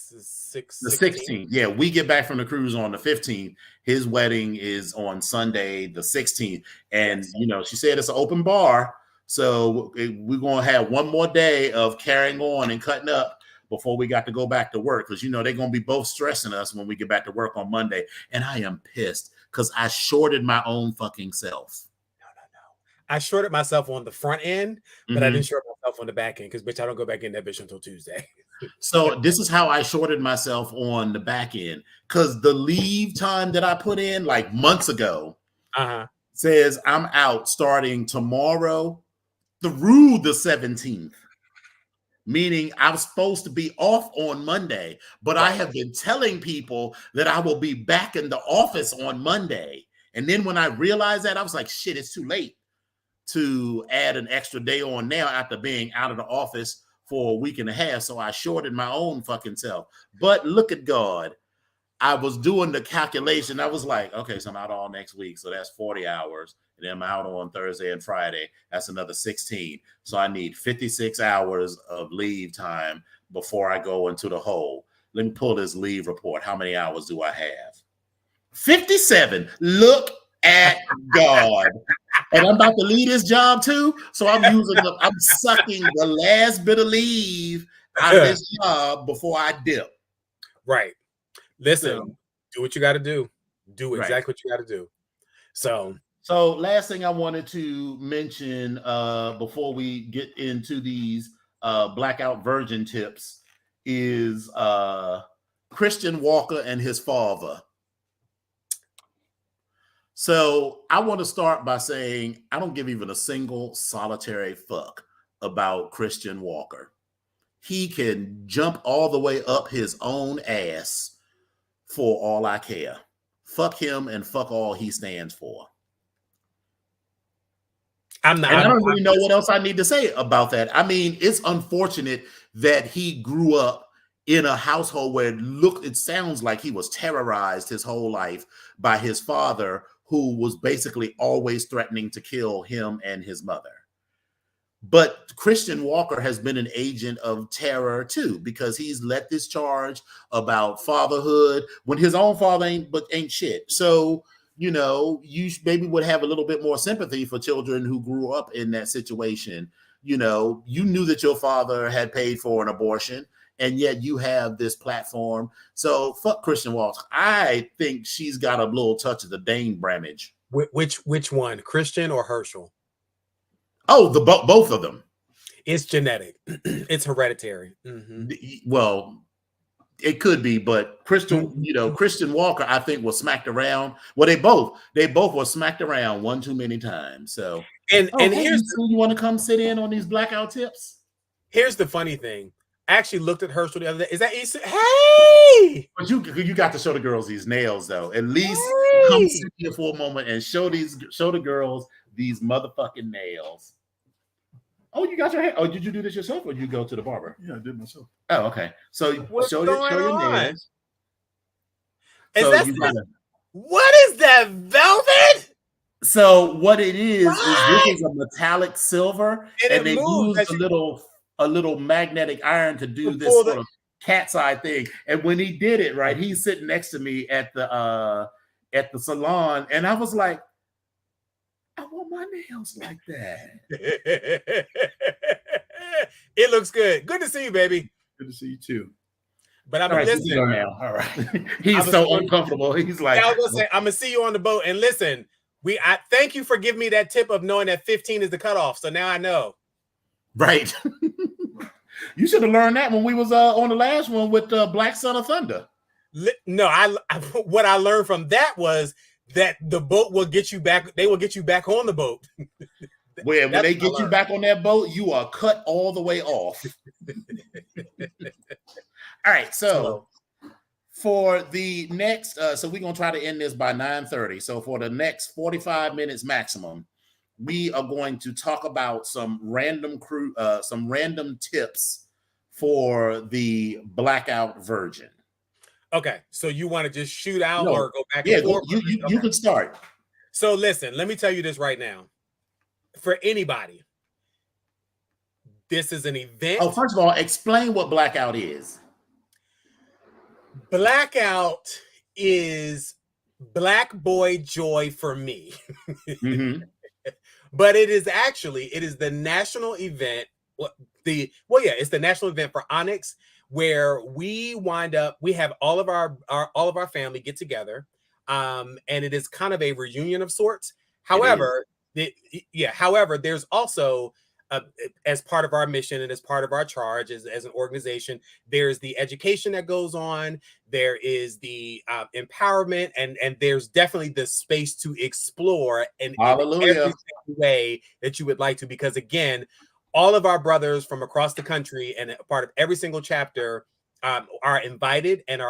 The 16th. Yeah, we get back from the cruise on the 15th. His wedding is on Sunday, the 16th. And, she said it's an open bar. So we're going to have one more day of carrying on and cutting up before we got to go back to work. Because, they're going to be both stressing us when we get back to work on Monday. And I am pissed because I shorted my own fucking self. No. I shorted myself on the front end, but I didn't short myself on the back end because, bitch, I don't go back in that bitch until Tuesday. So this is how I shorted myself on the back end, because the leave time that I put in like months ago says I'm out starting tomorrow through the 17th, meaning I'm supposed to be off on Monday, but I have been telling people that I will be back in the office on Monday. And then when I realized that, I was like, shit, it's too late to add an extra day on now after being out of the office for a week and a half. So I shorted my own fucking self. But look at God. I was doing the calculation. I was like, okay, so I'm out all next week. So that's 40 hours. And then I'm out on Thursday and Friday. That's another 16. So I need 56 hours of leave time before I go into the hole. Let me pull this leave report. How many hours do I have? 57. Look at God. And I'm about to leave this job too. So I'm sucking the last bit of leave out of this job before I dip. Right. Listen, do what you got to do. Do exactly what you got to do. So last thing I wanted to mention before we get into these Blackout virgin tips is Christian Walker and his father. So I want to start by saying I don't give even a single solitary fuck about Christian Walker. He can jump all the way up his own ass for all I care. Fuck him and fuck all he stands for. I don't really know what else I need to say about that. I mean, it's unfortunate that he grew up in a household where it sounds like he was terrorized his whole life by his father, who was basically always threatening to kill him and his mother. But Christian Walker has been an agent of terror too, because he's let this charge about fatherhood when his own father ain't shit. So, you maybe would have a little bit more sympathy for children who grew up in that situation. You knew that your father had paid for an abortion, and yet you have this platform. So fuck Christian Walker. I think she's got a little touch of the Dane Bramage. Which one, Christian or Herschel? Oh, both of them. It's genetic. It's hereditary. Well, it could be, but Christian Walker, I think, was smacked around. Well, they both were smacked around one too many times. So, and here's you want to come sit in on these Blackout tips? Here's the funny thing. I actually looked at Herschel the other day. Is that Easter? Hey! But you got to show the girls these nails, though. At least come sit here for a moment and show the girls these motherfucking nails. Oh, you got your hair. Oh, did you do this yourself, or did you go to the barber? Yeah, I did myself. Oh, okay. So show your nails. What is that, velvet? So what it is this is a metallic silver, and they use a little magnetic iron to do this sort of cat's eye thing. And when he did it, right, he's sitting next to me at the salon, and I was like, I want my nails like that? It looks good. Good to see you, baby. Good to see you too. But I'm All right, listen. now. All right. He's so uncomfortable. He's like, I was gonna say, I'm gonna see you on the boat. And listen, I thank you for giving me that tip of knowing that 15 is the cutoff. So now I know. Right. You should have learned that when we was on the last one with Black Son of Thunder. No, what I learned from that was that the boat will get you back. They will get you back on the boat. When they get you back on that boat, you are cut all the way off. All right, so for the next, so we're gonna try to end this by 9:30. So for the next 45 minutes maximum, we are going to talk about some random tips for the Blackout version. Okay, so you want to just shoot out or go back and forth? You can start. So listen, let me tell you this right now. For anybody, this is an event. Oh, first of all, explain what Blackout is. Blackout is Black Boy Joy for me. Mm-hmm. But it is the national event. It's the national event for Onyx, where we have all of our family get together. And it is kind of a reunion of sorts. However, there's also as part of our mission and as part of our charge as an organization, there's the education that goes on. There is the empowerment, and there's definitely the space to explore in every way that you would like to. Because again, all of our brothers from across the country and a part of every single chapter are invited and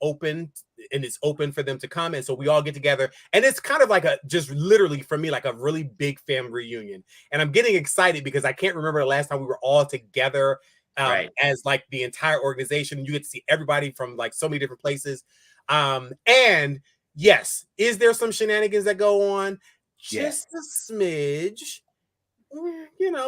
open, and it's open for them to come. And so we all get together, and it's kind of like just literally for me, like a really big family reunion. And I'm getting excited because I can't remember the last time we were all together as like the entire organization. You get to see everybody from like so many different places. And yes, is there some shenanigans that go on? Just a smidge,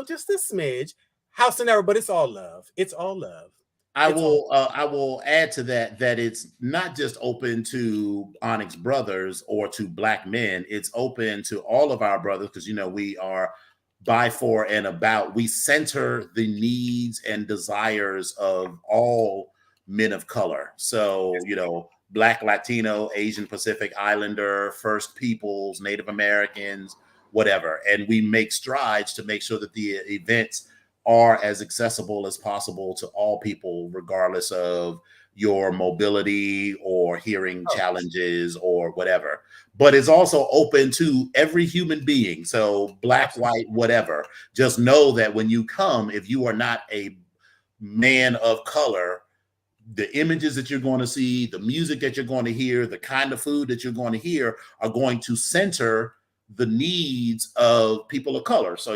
just a smidge. House and ever, but it's all love. It's all love. I will add to that it's not just open to Onyx brothers or to Black men. It's open to all of our brothers because, we are by, for, and about. We center the needs and desires of all men of color. So, Black, Latino, Asian, Pacific Islander, First Peoples, Native Americans, whatever. And we make strides to make sure that the events are as accessible as possible to all people, regardless of your mobility or hearing challenges or whatever. But it's also open to every human being. So Black, white, whatever. Just know that when you come, if you are not a man of color, the images that you're going to see, the music that you're going to hear, the kind of food that you're going to hear are going to center the needs of people of color. So,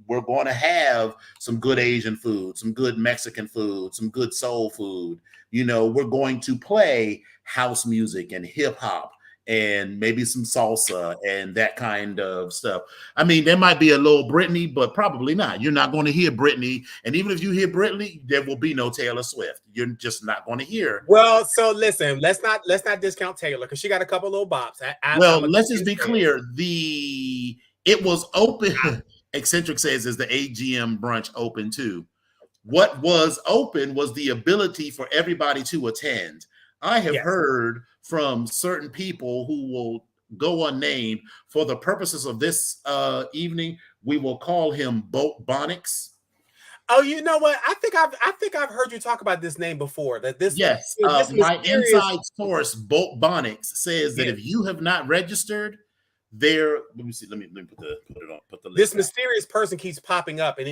we're going to have some good Asian food, some good Mexican food, some good soul food. We're going to play house music and hip hop and maybe some salsa and that kind of stuff. I mean, there might be a little Britney, but probably not. You're not going to hear Britney. And even if you hear Britney, there will be no Taylor Swift. You're just not going to hear. Well, so listen, let's not discount Taylor because she got a couple little bops. Let's just be clear. It was open. Eccentric says, is the AGM brunch open too? What was open was the ability for everybody to attend. I have heard from certain people who will go unnamed. For the purposes of this evening, we will call him Boat Bonix. Oh, you know what? I think I've heard you talk about this name before. That this my inside source, Boat Bonix, says that if you have not registered, let me see. Let me put the list. This mysterious person keeps popping up, and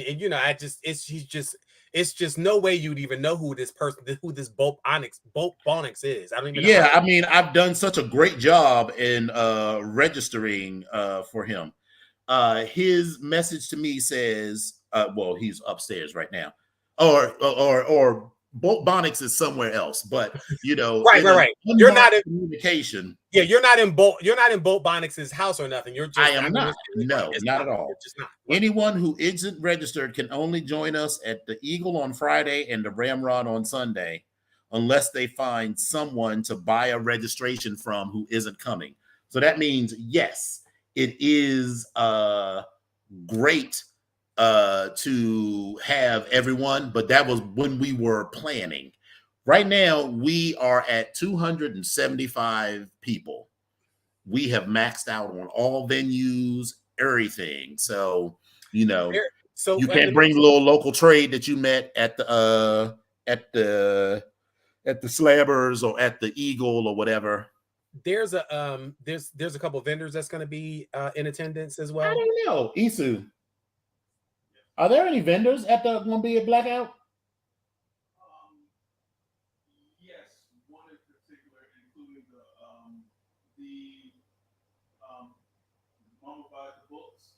it's just no way you'd even know who this Boat Bonix is. I don't even know. Yeah, I mean, I've done such a great job in registering for him. His message to me says, he's upstairs right now, or Boat Bonix is somewhere else, but right. You're not in communication. Yeah, you're not in Boat Bonix's house or nothing. You're just. I am not. No, not at all. Just not. Anyone who isn't registered can only join us at the Eagle on Friday and the Ramrod on Sunday, unless they find someone to buy a registration from who isn't coming. So that means, yes, it is great to have everyone, but that was when we were planning. Right now, we are at 275 people. We have maxed out on all venues, everything. So, you know, you can't bring the little local trade that you met at the Slabbers or at the Eagle or whatever. There's a couple of vendors that's going to be in attendance as well. I don't know, Isu. Are there any vendors at the going to be at Blackout? Yes, one in particular, including the Mama Buy the Books.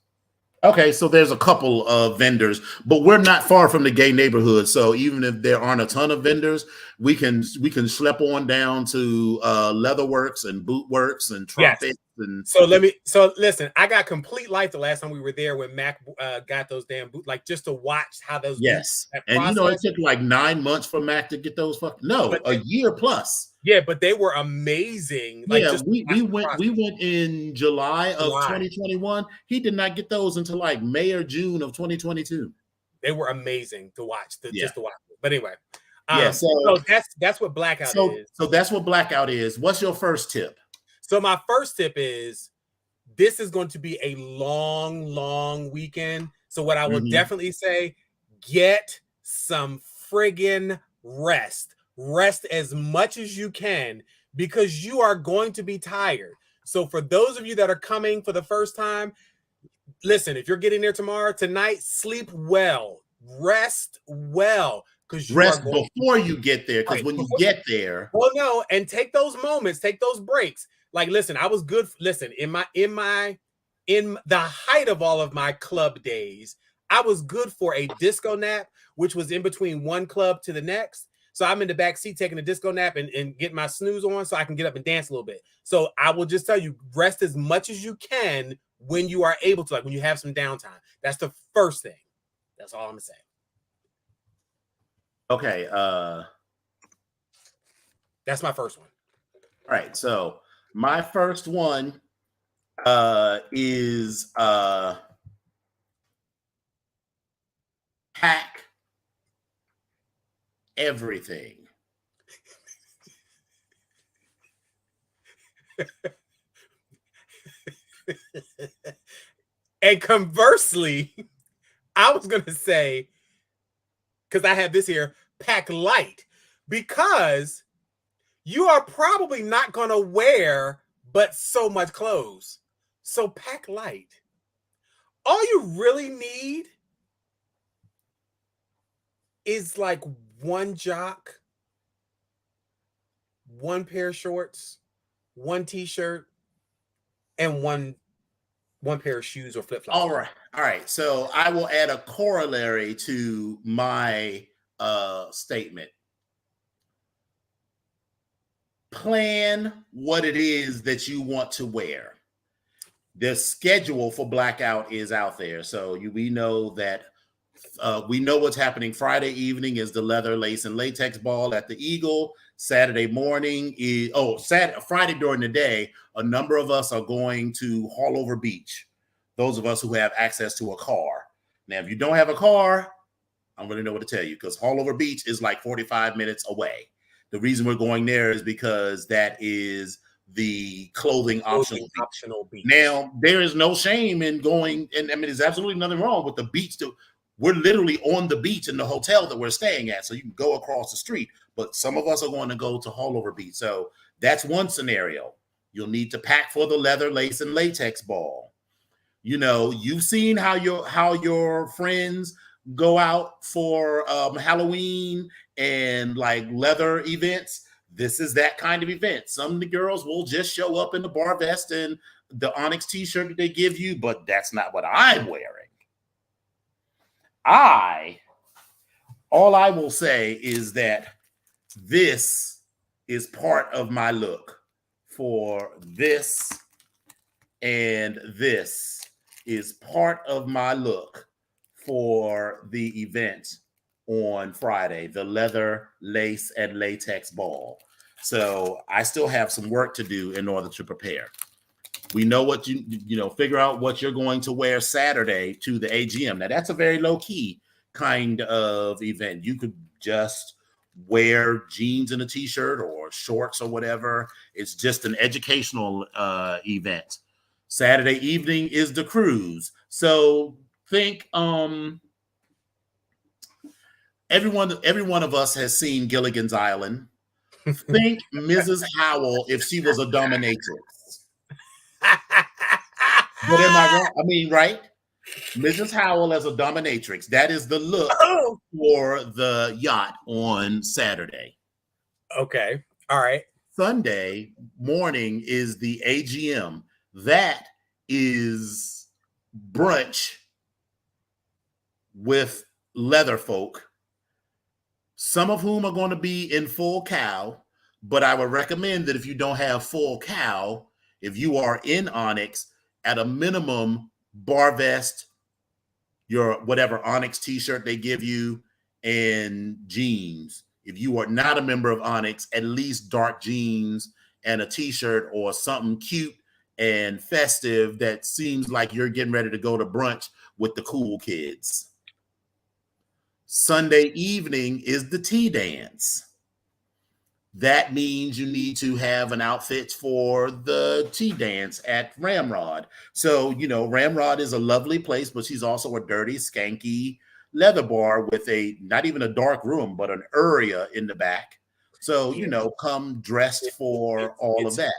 Okay, so there's a couple of vendors, but we're not far from the gay neighborhood. So even if there aren't a ton of vendors, we can schlep on down to Leatherworks and Bootworks and Trumpets. Yes. And so listen, I got complete life the last time we were there when Mac got those damn boots, like just to watch how those and you know it took like 9 months for Mac to get those a year plus. Yeah, but they were amazing. Like, yeah, we went in July of 2021. He did not get those until like May or June of 2022. They were amazing to watch, just to watch. But anyway, so that's what Blackout is. So that's what Blackout is. What's your first tip? So my first tip is this is going to be a long weekend. So what I will definitely say, get some friggin' rest. Rest as much as you can because you are going to be tired. So for those of you that are coming for the first time, listen, if you're getting there tonight, sleep well, rest well. Because rest before you get there, because when you get there. Well, no, and take those moments, take those breaks. Like, listen, I was good. Listen, in the height of all of my club days, I was good for a disco nap, which was in between one club to the next. So I'm in the back seat taking a disco nap and getting my snooze on so I can get up and dance a little bit. So I will just tell you, rest as much as you can when you are able to, like when you have some downtime. That's the first thing. That's all I'm gonna say. Okay. That's my first one. All right. So my first one is pack everything. And conversely, I was going to say, because I have this here, pack light, because you are probably not going to wear but so much clothes. So pack light. All you really need is like one jock, one pair of shorts, one t-shirt, and one pair of shoes or flip-flops. All right. So I will add a corollary to my statement. Plan what it is that you want to wear. The schedule for Blackout is out there. So we know that we know what's happening. Friday evening is the leather, lace, and latex ball at the Eagle. Saturday morning is Friday during the day. A number of us are going to Haulover Beach. Those of us who have access to a car. Now, if you don't have a car, I don't really know what to tell you because Haulover Beach is like 45 minutes away. The reason we're going there is because that is the clothing optional beach. Now, there is no shame in going, and I mean, there's absolutely nothing wrong with the beach. We're literally on the beach in the hotel that we're staying at, so you can go across the street. But some of us are going to go to Haulover Beach. So that's one scenario. You'll need to pack for the leather, lace, and latex ball. You know, you've seen how your friends go out for Halloween and like leather events. This is that kind of event. Some of the girls will just show up in the bar vest and the Onyx t-shirt that they give you, but that's not what I'm wearing. All I will say is that this is part of my look for this, and this is part of my look for the event on Friday, the leather, lace, and latex ball. So I still have some work to do in order to prepare. We know what figure out what you're going to wear Saturday to the AGM. Now, that's a very low key kind of event. You could just wear jeans and a t-shirt or shorts or whatever. It's just an educational event. Saturday evening is the cruise. So think every one of us has seen Gilligan's Island. Think Mrs. Howell if she was a dominatrix. But am I wrong? I mean, right? Mrs. Howell as a dominatrix. That is the look for the yacht on Saturday. Okay. All right. Sunday morning is the AGM. That is brunch with leather folk, some of whom are going to be in full cow, but I would recommend that if you don't have full cow, if you are in Onyx, at a minimum, bar vest, your whatever Onyx t-shirt they give you, and jeans. If you are not a member of Onyx, at least dark jeans and a t-shirt or something cute and festive that seems like you're getting ready to go to brunch with the cool kids. Sunday evening is the tea dance. That means you need to have an outfit for the tea dance at Ramrod. So, Ramrod is a lovely place, but she's also a dirty, skanky leather bar with not even a dark room, but an area in the back. So, come dressed for all of that.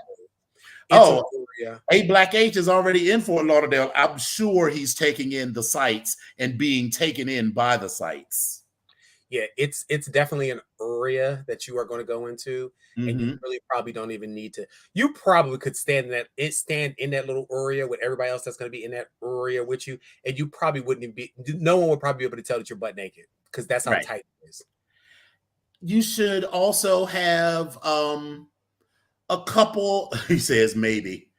Black H is already in Fort Lauderdale. I'm sure he's taking in the sights and being taken in by the sights. Yeah, it's definitely an area that you are going to go into, and you really probably don't even need to. You probably could stand in that little area with everybody else that's going to be in that area with you, and you probably wouldn't even be. No one would probably be able to tell that you're butt naked because that's how tight it is. You should also have a couple. He says maybe.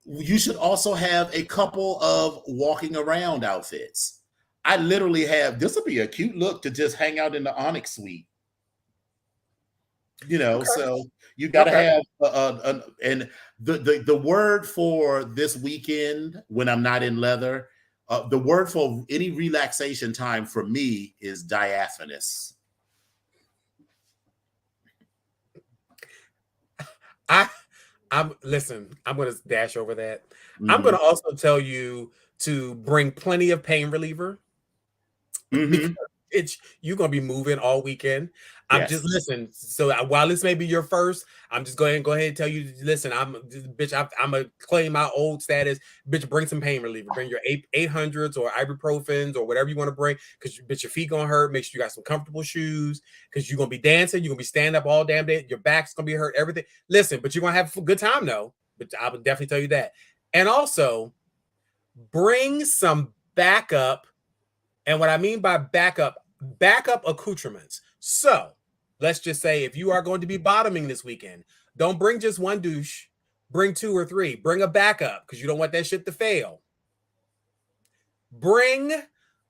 You should also have a couple of walking around outfits. I literally have, this will be a cute look to just hang out in the Onyx suite. So you got to have, and the word for this weekend when I'm not in leather, the word for any relaxation time for me is diaphanous. Listen, I'm going to dash over that. I'm going to also tell you to bring plenty of pain reliever. Because you're going to be moving all weekend. I'm just listen. So while this may be your first, I'm just going to go ahead and tell you, listen, I'm going to claim my old status. Bitch, bring some pain reliever. Bring your 800s or ibuprofens or whatever you want to bring, because your feet going to hurt. Make sure you got some comfortable shoes, because you're going to be dancing. You're going to be standing up all damn day. Your back's going to be hurt, everything. Listen, but you're going to have a good time though. But I would definitely tell you that. And also bring some backup. And what I mean by backup accoutrements. So let's just say if you are going to be bottoming this weekend, don't bring just one douche, bring 2 or 3, bring a backup because you don't want that shit to fail. Bring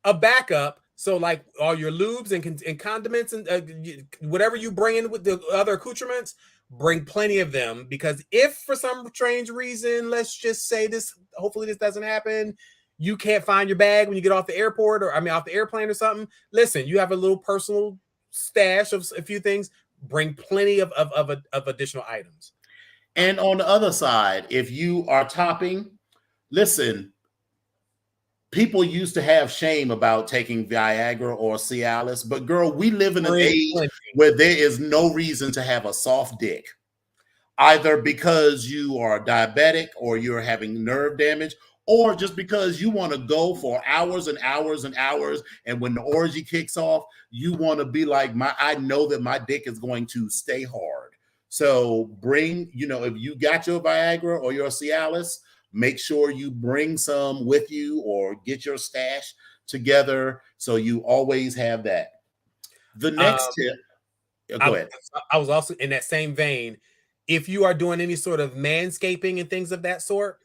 a backup. So like all your lubes and condiments and whatever you bring in with the other accoutrements, bring plenty of them, because if for some strange reason, let's just say this, hopefully this doesn't happen, you can't find your bag when you get off the airport off the airplane or something. Listen, you have a little personal stash of a few things. Bring plenty of additional items. And on the other side, if you are topping, listen, people used to have shame about taking Viagra or Cialis, but girl, we live in an age where there is no reason to have a soft dick, either because you are diabetic or you're having nerve damage, or just because you want to go for hours and hours and hours, and when the orgy kicks off, you want to be like, I know that my dick is going to stay hard. So bring, if you got your Viagra or your Cialis, make sure you bring some with you or get your stash together so you always have that. The next tip, go ahead. I was also in that same vein. If you are doing any sort of manscaping and things of that sort,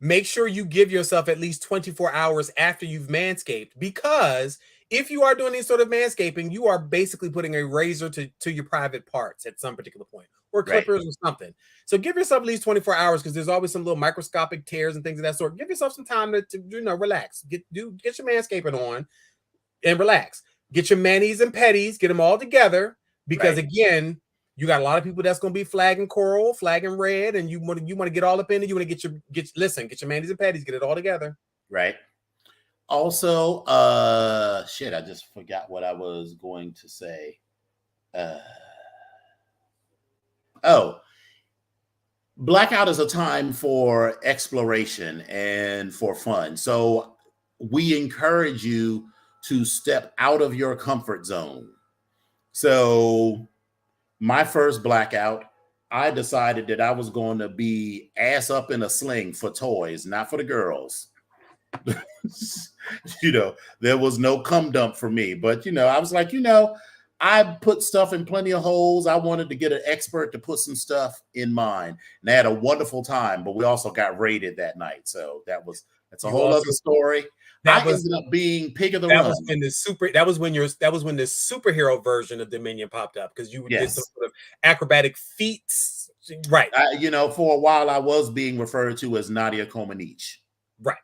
make sure you give yourself at least 24 hours after you've manscaped, because if you are doing any sort of manscaping, you are basically putting a razor to your private parts at some particular point. or clippers or something. So give yourself at least 24 hours because there's always some little microscopic tears and things of that sort. Give yourself some time to relax. Get your manscaping on and relax. Get your manis and petties, get them all together because again, you got a lot of people that's gonna be flagging coral, flagging red, and you want to get all up in it. You want to get your manis and petties, get it all together. Right. Also, shit, I just forgot what I was going to say. Blackout is a time for exploration and for fun. So we encourage you to step out of your comfort zone. So my first blackout, I decided that I was going to be ass up in a sling for toys, not for the girls. There was no cum dump for me, but I was like, I put stuff in plenty of holes. I wanted to get an expert to put some stuff in mine, and I had a wonderful time. But we also got raided that night, so that's a whole other story. I ended up being pig of the run. That was when the superhero version of Dominion popped up because you did some sort of acrobatic feats, right? For a while I was being referred to as Nadia Comaneci, right?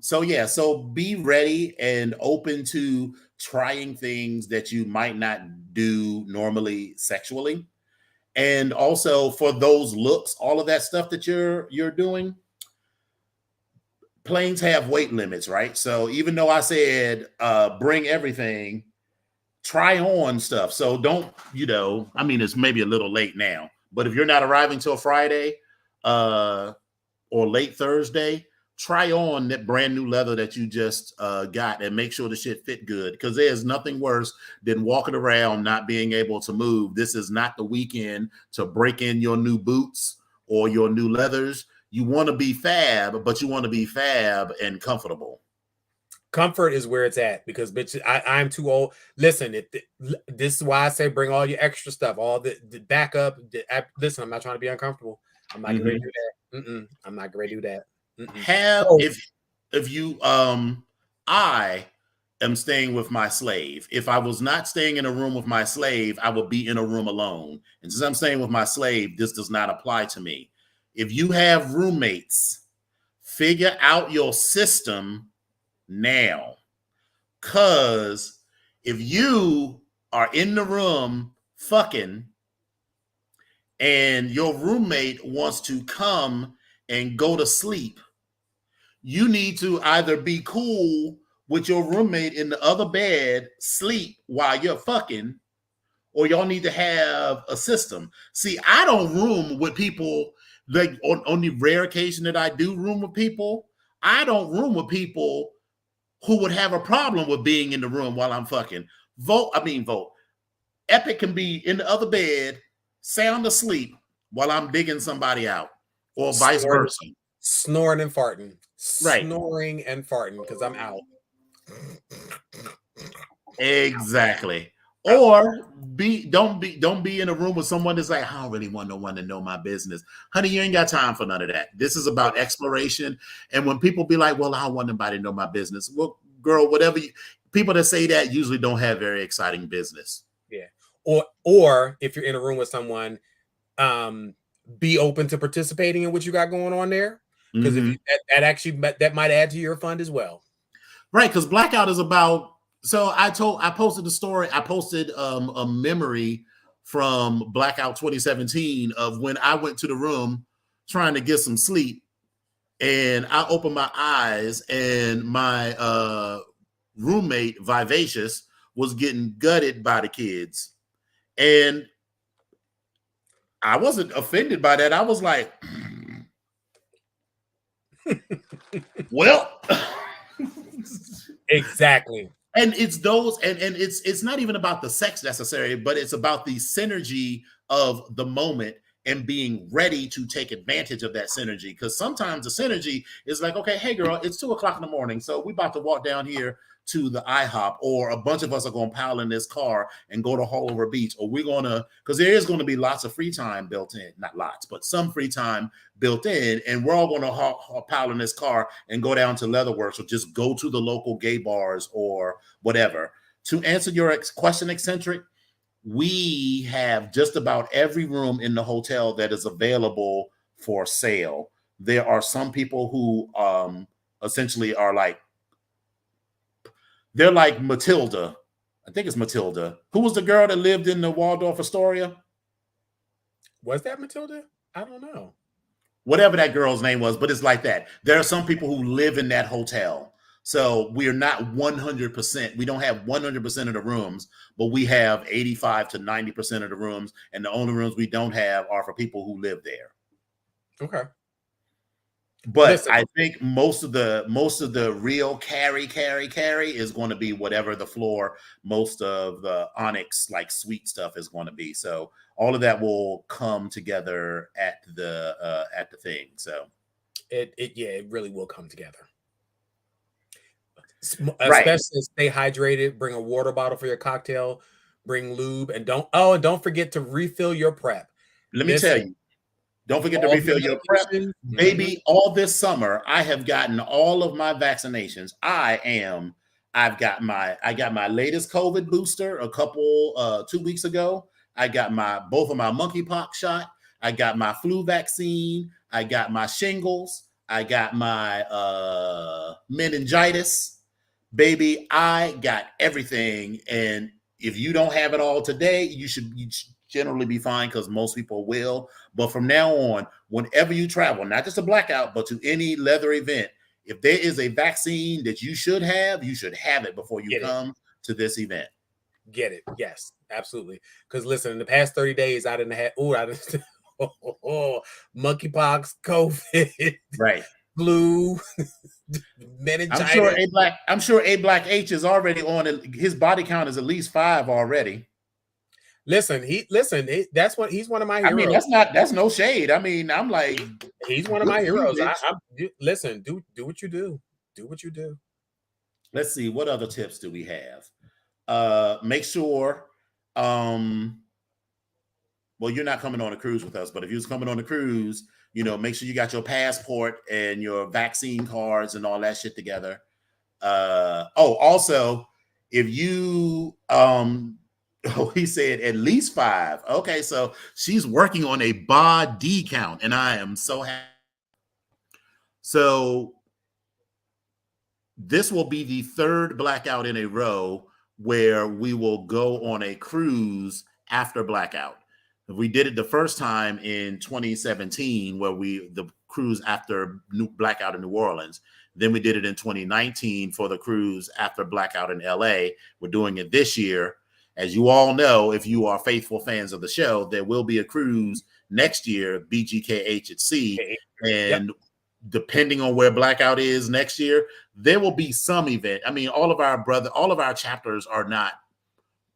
So be ready and open to trying things that you might not do normally sexually. And also for those looks, all of that stuff that you're doing, planes have weight limits, right? So even though I said bring everything, try on stuff. So don't, it's maybe a little late now, but if you're not arriving till Friday or late Thursday, try on that brand new leather that you just got and make sure the shit fit good, because there's nothing worse than walking around not being able to move. This is not the weekend to break in your new boots or your new leathers. You want to be fab, but you want to be fab and comfortable. Comfort is where it's at because, bitch, I'm too old. Listen, this is why I say bring all your extra stuff, all the backup. Listen, I'm not trying to be uncomfortable. I'm not going to do that. I'm not going to do that. If you I am staying with my slave. If I was not staying in a room with my slave, I would be in a room alone. And since I'm staying with my slave, this does not apply to me. If you have roommates, figure out your system now. Because if you are in the room fucking and your roommate wants to come and go to sleep, you need to either be cool with your roommate in the other bed, sleep while you're fucking, or y'all need to have a system. See, I don't room with people, like on the rare occasion that I do room with people, I don't room with people who would have a problem with being in the room while I'm fucking. Vote. Epic can be in the other bed, sound asleep while I'm digging somebody out, or vice versa. Snoring and farting. Right. Snoring and farting because I'm out. Exactly. Or don't be in a room with someone that's like, I don't really want no one to know my business. Honey, you ain't got time for none of that. This is about exploration. And when people be like, well, I don't want nobody to know my business. Well, girl, people that say that usually don't have very exciting business. Yeah. Or if you're in a room with someone, be open to participating in what you got going on there. Because that might add to your fund as well. Right. Because Blackout is about, so I posted the story. I posted a memory from Blackout 2017 of when I went to the room trying to get some sleep, and I opened my eyes and my roommate Vivacious was getting gutted by the kids, and I wasn't offended by that. I was like, well, exactly. And it's those, and it's not even about the sex necessarily, but it's about the synergy of the moment and being ready to take advantage of that synergy. Because sometimes the synergy is like, okay, hey girl, it's 2:00 in the morning, so we're about to walk down here to the IHOP, or a bunch of us are going to pile in this car and go to Hollover Beach, or we're going to, because there is going to be lots of free time built in, not lots, but some free time built in, and we're all going to pile in this car and go down to Leatherworks, or just go to the local gay bars or whatever. To answer your question, Eccentric, we have just about every room in the hotel that is available for sale. There are some people who essentially are like, they're like Matilda. I think it's Matilda. Who was the girl that lived in the Waldorf Astoria? Was that Matilda? I don't know. Whatever that girl's name was, but it's like that. There are some people who live in that hotel. So we are not 100%. We don't have 100% of the rooms, but we have 85 to 90% of the rooms. And the only rooms we don't have are for people who live there. Okay. But Listen, I think most of the real carry is going to be whatever the floor, most of the Onyx like suite stuff is going to be. So all of that will come together at the thing. So it really will come together. Right. Especially stay hydrated. Bring a water bottle for your cocktail. Bring lube, and don't forget to refill your prep. Let me tell you. Don't forget to all refill your prep. Baby, all this summer, I have gotten all of my vaccinations. I got my latest COVID booster a couple 2 weeks ago. I got both of my monkeypox shot. I got my flu vaccine. I got my shingles. I got my meningitis. Baby, I got everything. And if you don't have it all today, you should generally be fine because most people will. But from now on, whenever you travel, not just a Blackout, but to any leather event, if there is a vaccine that you should have it before you come to this event. Get it. Yes, absolutely. Because listen, in the past 30 days, I didn't have monkeypox, COVID, right, flu, meningitis. I'm sure A Black H is already on it. His body count is at least 5 already. Listen, that's what he's one of my heroes. I mean, that's no shade. I mean, I'm like, he's one of my heroes. Listen, do what you do. Do what you do. Let's see, what other tips do we have? Make sure, well, you're not coming on a cruise with us, but if you was coming on a cruise, make sure you got your passport and your vaccine cards and all that shit together. Also, if you he said at least 5. Okay, so she's working on a body count, and I am so happy. So this will be the 3rd Blackout in a row where we will go on a cruise after Blackout. We did it the first time in 2017, where the cruise after Blackout in New Orleans. Then we did it in 2019 for the cruise after Blackout in LA. We're doing it this year. As you all know, if you are faithful fans of the show, there will be a cruise next year, BGKH at sea. And depending on where Blackout is next year, there will be some event. I mean, all of our chapters are not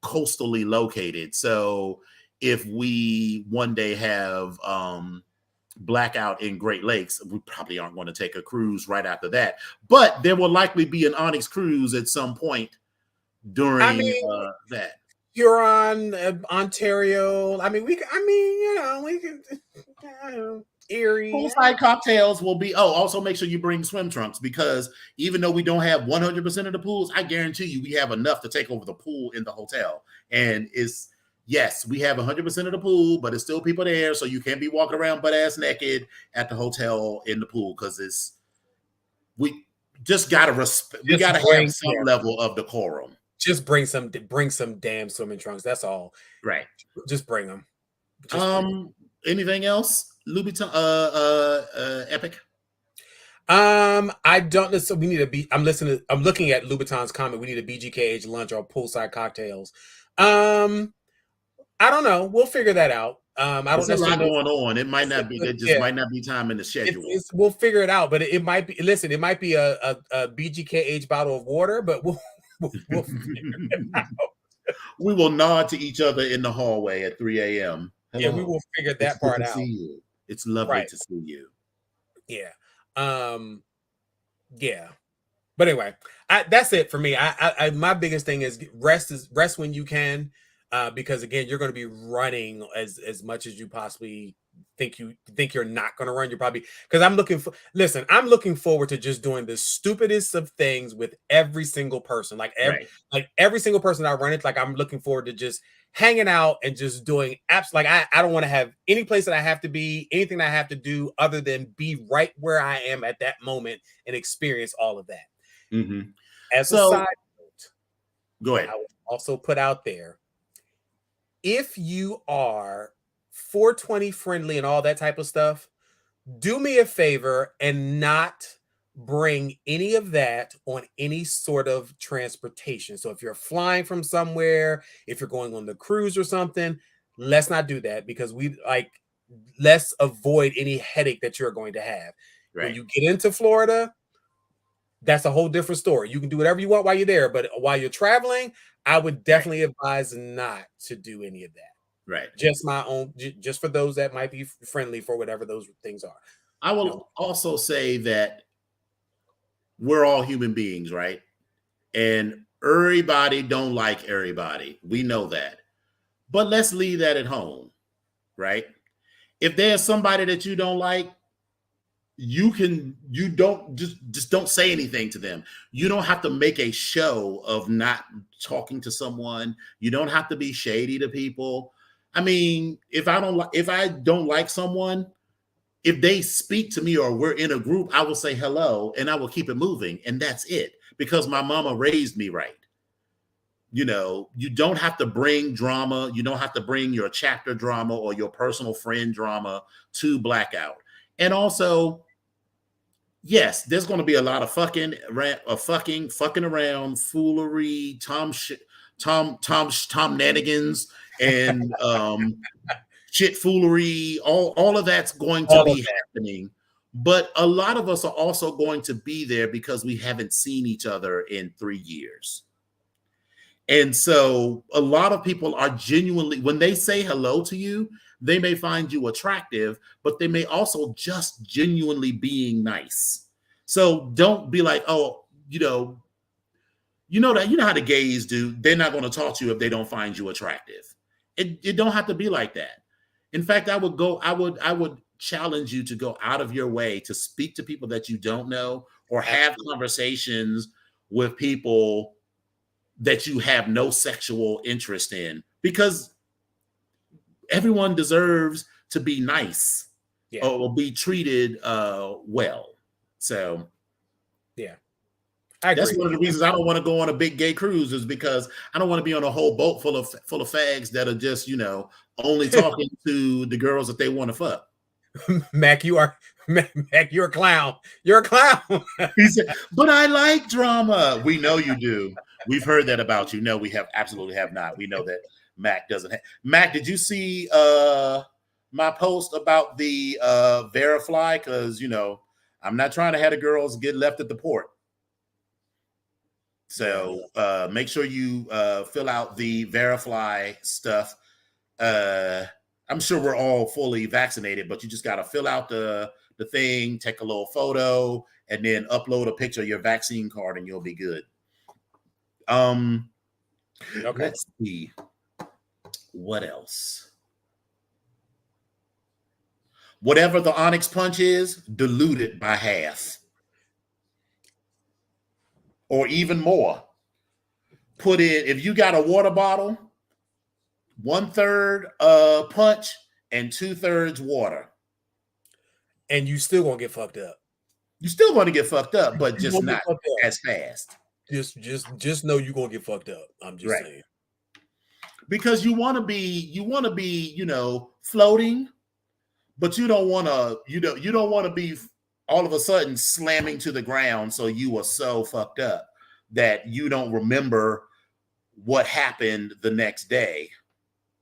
coastally located. So if we one day have Blackout in Great Lakes, we probably aren't going to take a cruise right after that. But there will likely be an Onyx cruise at some point during that. Huron, Ontario. I mean, we can Erie. Poolside cocktails will be. Also make sure you bring swim trunks, because even though we don't have 100% of the pools, I guarantee you we have enough to take over the pool in the hotel. And yes, we have 100% of the pool, but it's still people there, so you can't be walking around butt ass naked at the hotel in the pool, because we just gotta respect. We gotta have some level of decorum. Just bring some damn swimming trunks. That's all. Right. Just bring them. Anything else? Louboutin, Epic. I don't know. So we need I'm looking at Louboutin's comment. We need a BGKH lunch or poolside cocktails. I don't know. We'll figure that out. I don't know. There's a lot going on. It might not be. There just might not be time in the schedule. We'll figure it out. But it might be. Listen, it might be a BGKH bottle of water. But we'll figure it out. We will nod to each other in the hallway at 3 a.m. Yeah, we will figure that part out. See you. It's lovely to see you. Yeah. Yeah. But anyway, that's it for me. I my biggest thing is rest when you can, because again, you're going to be running as much as you possibly think you're not going to run. You're probably, because I'm looking forward to just doing the stupidest of things with every single person. Like every single person I run it, like I'm looking forward to just hanging out and just doing apps. Like I don't want to have any place that I have to be, anything that I have to do other than be right where I am at that moment and experience all of that. Mm-hmm. As a side note, go ahead. I would also put out there, if you are 420 friendly and all that type of stuff, do me a favor and not bring any of that on any sort of transportation. So if you're flying from somewhere, if you're going on the cruise or something, let's not do that, because let's avoid any headache that you're going to have. Right. When you get into Florida, that's a whole different story. You can do whatever you want while you're there, but while you're traveling, I would definitely advise not to do any of that. Right. Just my own, just for those that might be friendly for whatever those things are. I will also say that we're all human beings, right? And everybody don't like everybody. We know that. But let's leave that at home, right? If there's somebody that you don't like, you don't don't say anything to them. You don't have to make a show of not talking to someone. You don't have to be shady to people. I mean, if I don't like someone, if they speak to me or we're in a group, I will say hello and I will keep it moving. And that's it, because my mama raised me right. You know, you don't have to bring drama. You don't have to bring your chapter drama or your personal friend drama to Blackout. And also, yes, there's going to be a lot of fucking around, foolery, Tom Nanigans, and shit foolery. All of that's going to be happening. But a lot of us are also going to be there because we haven't seen each other in 3 years. And so a lot of people are genuinely, when they say hello to you, they may find you attractive, but they may also just genuinely being nice. So don't be like, oh, you know how the gays do. They're not going to talk to you if they don't find you attractive. It don't have to be like that. In fact, I would challenge you to go out of your way to speak to people that you don't know, or have conversations with people that you have no sexual interest in, because everyone deserves to be nice or be treated well. So yeah, that's one of the reasons I don't want to go on a big gay cruise, is because I don't want to be on a whole boat full of fags that are just, only talking to the girls that they want to fuck. Mac, you're a clown. You're a clown. He said, but I like drama. We know you do. We've heard that about you. No, we absolutely have not. We know that Mac doesn't. Mac, did you see my post about the Verifly? Because I'm not trying to have the girls get left at the port. So make sure you fill out the Verifly stuff. I'm sure we're all fully vaccinated, but you just got to fill out the thing, take a little photo, and then upload a picture of your vaccine card, and you'll be good. Okay. Let's see. What else? Whatever the Onyx punch is, dilute it by half. Or even more. Put in, if you got a water bottle, 1/3 punch and 2/3 water. And you still gonna get fucked up. You're still going to get fucked up, but just not as fast. Just know you're gonna get fucked up. I'm just saying. Because you want to be, floating, but you don't want to, you don't want to be all of a sudden slamming to the ground. So you are so fucked up that you don't remember what happened the next day.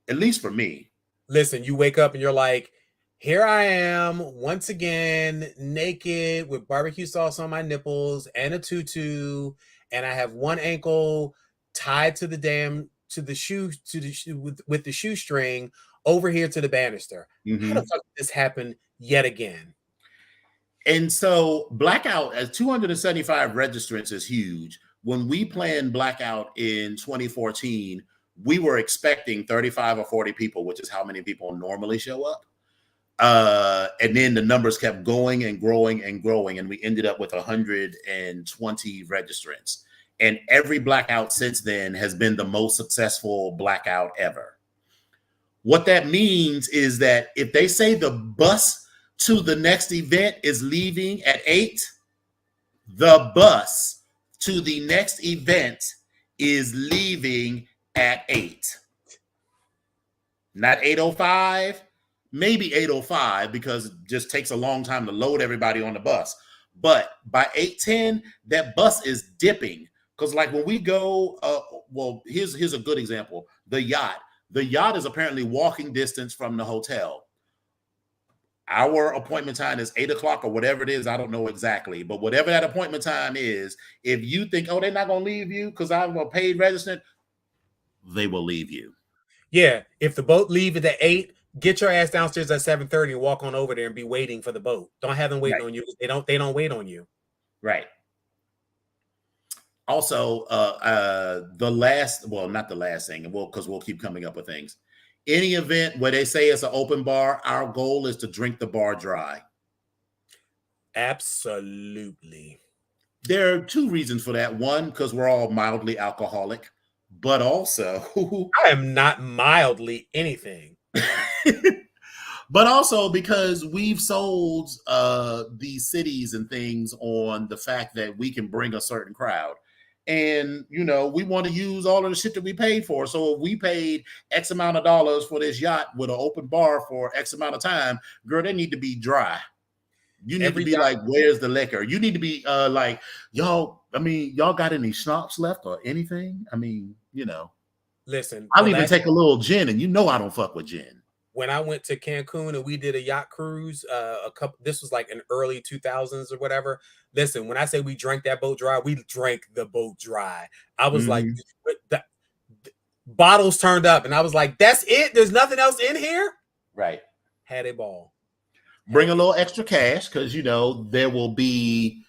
At least for me. Listen, you wake up and you're like, here I am once again, naked with barbecue sauce on my nipples and a tutu, and I have one ankle tied to the shoe with the shoestring over here to the banister. Mm-hmm. How the fuck did this happen yet again? And so Blackout, as 275 registrants, is huge. When we planned Blackout in 2014, we were expecting 35 or 40 people, which is how many people normally show up. And then the numbers kept going and growing and growing, and we ended up with 120 registrants. And every blackout since then has been the most successful blackout ever. What that means is that if they say the bus to the next event is leaving at 8, the bus to the next event is leaving at 8. Not 8:05, maybe 8:05, because it just takes a long time to load everybody on the bus. But by 8:10, that bus is dipping. Because like when we go, well, here's a good example. The yacht. The yacht is apparently walking distance from the hotel. Our appointment time is 8 o'clock or whatever it is. I don't know exactly. But whatever that appointment time is, if you think, oh, they're not going to leave you because I'm a paid registrant, they will leave you. Yeah. If the boat leaves at 8, get your ass downstairs at 7:30 and walk on over there and be waiting for the boat. Don't have them waiting on you. They don't wait on you. Right. Also, the last, well, not the last thing, because we'll keep coming up with things. Any event where they say it's an open bar, our goal is to drink the bar dry. Absolutely. There are 2 reasons for that. One, because we're all mildly alcoholic, but also I am not mildly anything. But also because we've sold these cities and things on the fact that we can bring a certain crowd. And, you know, we want to use all of the shit that we paid for. So if we paid X amount of dollars for this yacht with an open bar for X amount of time, girl, they need to be dry. You need to be like, where's the liquor? You need to be like, y'all, I mean, y'all got any schnapps left or anything? I mean, you know. Listen. I'll even take a little gin, and you know I don't fuck with gin. When I went to Cancun and we did a yacht cruise, this was like in early 2000s or whatever. Listen, when I say we drank that boat dry, we drank the boat dry. I was like, the bottles turned up, and I was like, that's it? There's nothing else in here? Right. Had a ball. Bring a little extra cash because, you know, there will be,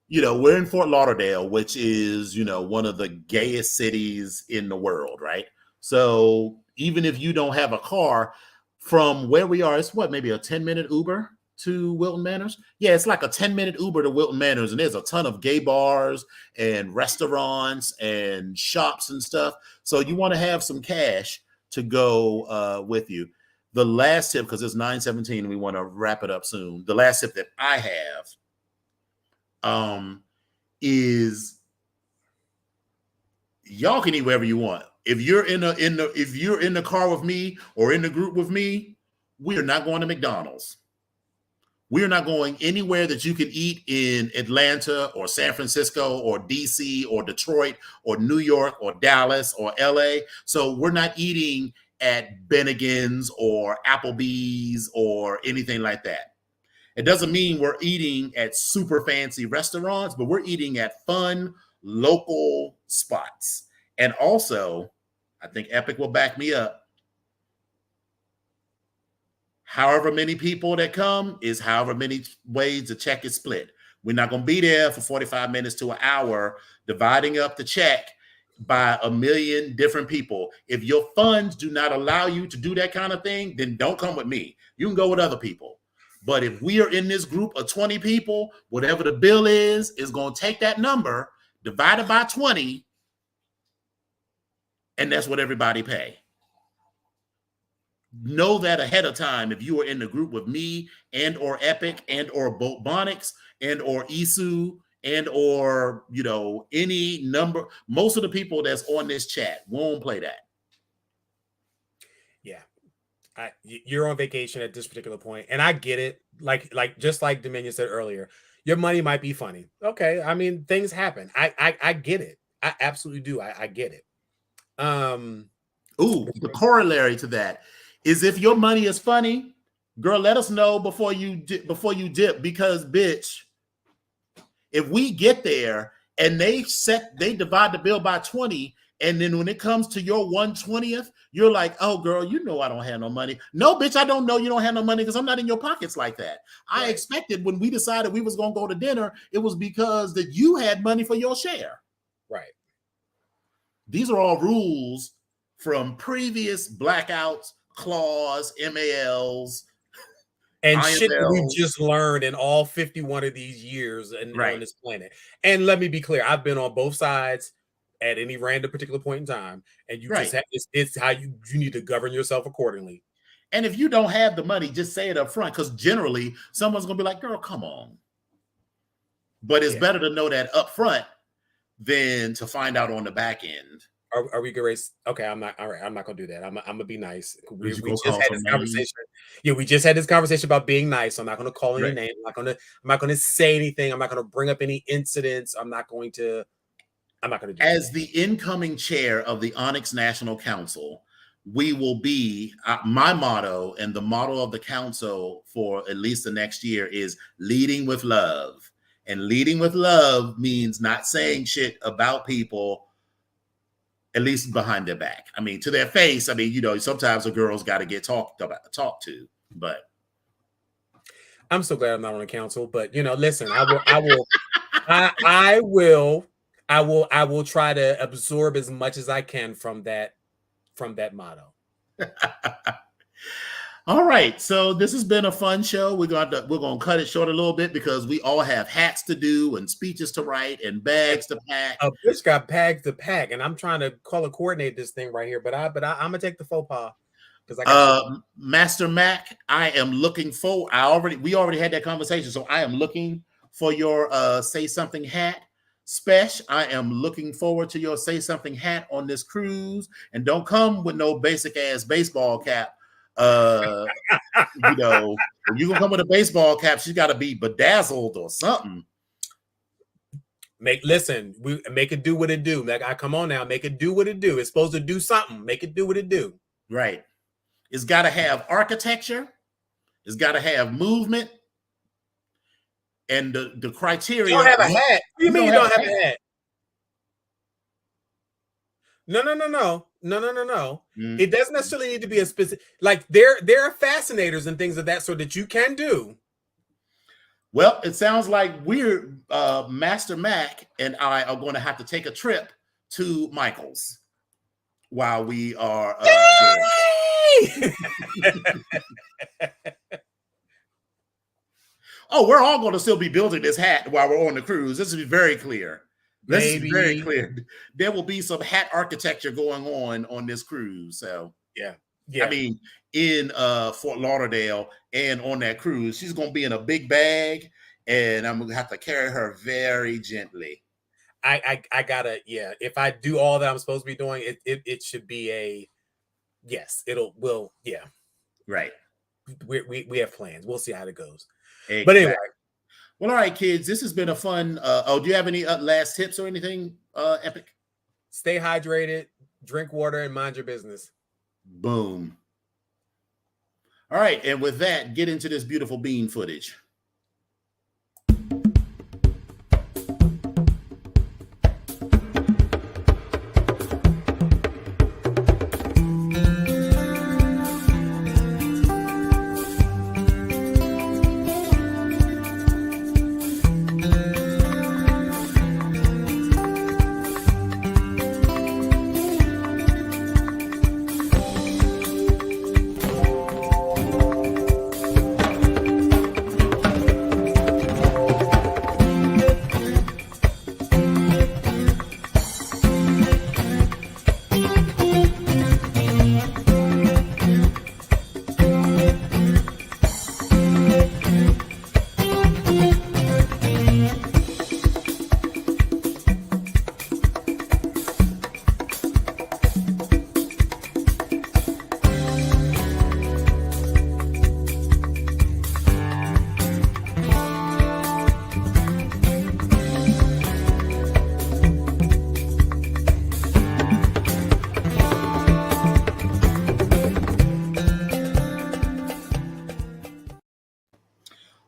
you know, we're in Fort Lauderdale, which is, you know, one of the gayest cities in the world, right? So even if you don't have a car, from where we are, it's what, maybe a 10-minute Uber to Wilton Manors? Yeah, it's like a 10-minute Uber to Wilton Manors, and there's a ton of gay bars and restaurants and shops and stuff. So you want to have some cash to go with you. The last tip, because it's 9:17 and we want to wrap it up soon. The last tip that I have is y'all can eat wherever you want. If you're in the car with me or in the group with me, we are not going to McDonald's. We are not going anywhere that you can eat in Atlanta or San Francisco or DC or Detroit or New York or Dallas or LA. So we're not eating at Bennigan's or Applebee's or anything like that. It doesn't mean we're eating at super fancy restaurants, but we're eating at fun local spots. And also, I think Epic will back me up. However many people that come is however many ways the check is split. We're not going to be there for 45 minutes to an hour dividing up the check by a million different people. If your funds do not allow you to do that kind of thing, then don't come with me. You can go with other people. But if we are in this group of 20 people, whatever the bill is going to take that number, divide it by 20, and that's what everybody pay. Know that ahead of time. If you are in the group with me and or Epic and or Botbonics and or Isu and or, you know, any number, most of the people that's on this chat won't play that. Yeah. You're on vacation at this particular point, and I get it. Like just like Dominion said earlier, your money might be funny. Okay. I mean, things happen. I get it. I absolutely do. I get it. The corollary to that is if your money is funny, girl, let us know before you dip, because bitch, if we get there and they divide the bill by 20, and then when it comes to your 1/20th, you're like, oh girl, you know I don't have no money. No, bitch, I don't know you don't have no money because I'm not in your pockets like that. Right. I expected when we decided we was gonna go to dinner, it was because that you had money for your share. Right. These are all rules from previous blackouts, claws, MALs, and shit that we've just learned in all 51 of these years and on this planet. And let me be clear, I've been on both sides at any random particular point in time, and you just have, it's how you need to govern yourself accordingly. And if you don't have the money, just say it up front, because generally someone's gonna be like, girl, come on. But it's better to know that up front than to find out on the back end. Are we gonna race? Okay, I'm not. All right, I'm not gonna do that. I'm gonna be nice. We just had this conversation. Yeah, we just had this conversation about being nice. I'm not gonna call any name. I'm not gonna say anything. I'm not gonna bring up any incidents. I'm not gonna do As the incoming chair of the Onyx National Council, we will be, my motto and the motto of the council for at least the next year is leading with love. And leading with love means not saying shit about people, at least behind their back. I mean, to their face. I mean, you know, sometimes a girl's got to get talked to, but I'm so glad I'm not on the council. But you know, listen, I will try to absorb as much as I can from that motto. All right, so this has been a fun show. We're gonna cut it short a little bit because we all have hats to do and speeches to write and bags to pack. A bitch got bags to pack, and I'm trying to color coordinate this thing right here. But I'm gonna take the faux pas because I got Master Mac. I am looking for. We already had that conversation, so I am looking for your Say Something hat. Spesh, I am looking forward to your Say Something hat on this cruise, and don't come with no basic ass baseball cap. You know, if you gonna come with a baseball cap, she's got to be bedazzled or something. Make it do what it do. Like, come on now, make it do what it do. It's supposed to do something. Make it do what it do. Right. It's got to have architecture. It's got to have movement. And the criteria. You don't have a hat. What do you mean you don't have a hat? No. It doesn't necessarily need to be a specific. Like there are fascinators and things of that sort that you can do. Well, it sounds like we're Master Mac and I are going to have to take a trip to Michael's while we are. Oh, we're all going to still be building this hat while we're on the cruise. This is very clear. This is very clear. There will be some hat architecture going on this cruise. So yeah. I mean, in Fort Lauderdale and on that cruise, she's going to be in a big bag, and I'm going to have to carry her very gently. I gotta, if I do all that I'm supposed to be doing, it should be a yes. Right. We have plans. We'll see how it goes. Exactly. But anyway. Well, all right, kids, this has been a fun. Do you have any last tips or anything, Epic? Stay hydrated, drink water, and mind your business. Boom. All right, and with that, get into this beautiful bean footage.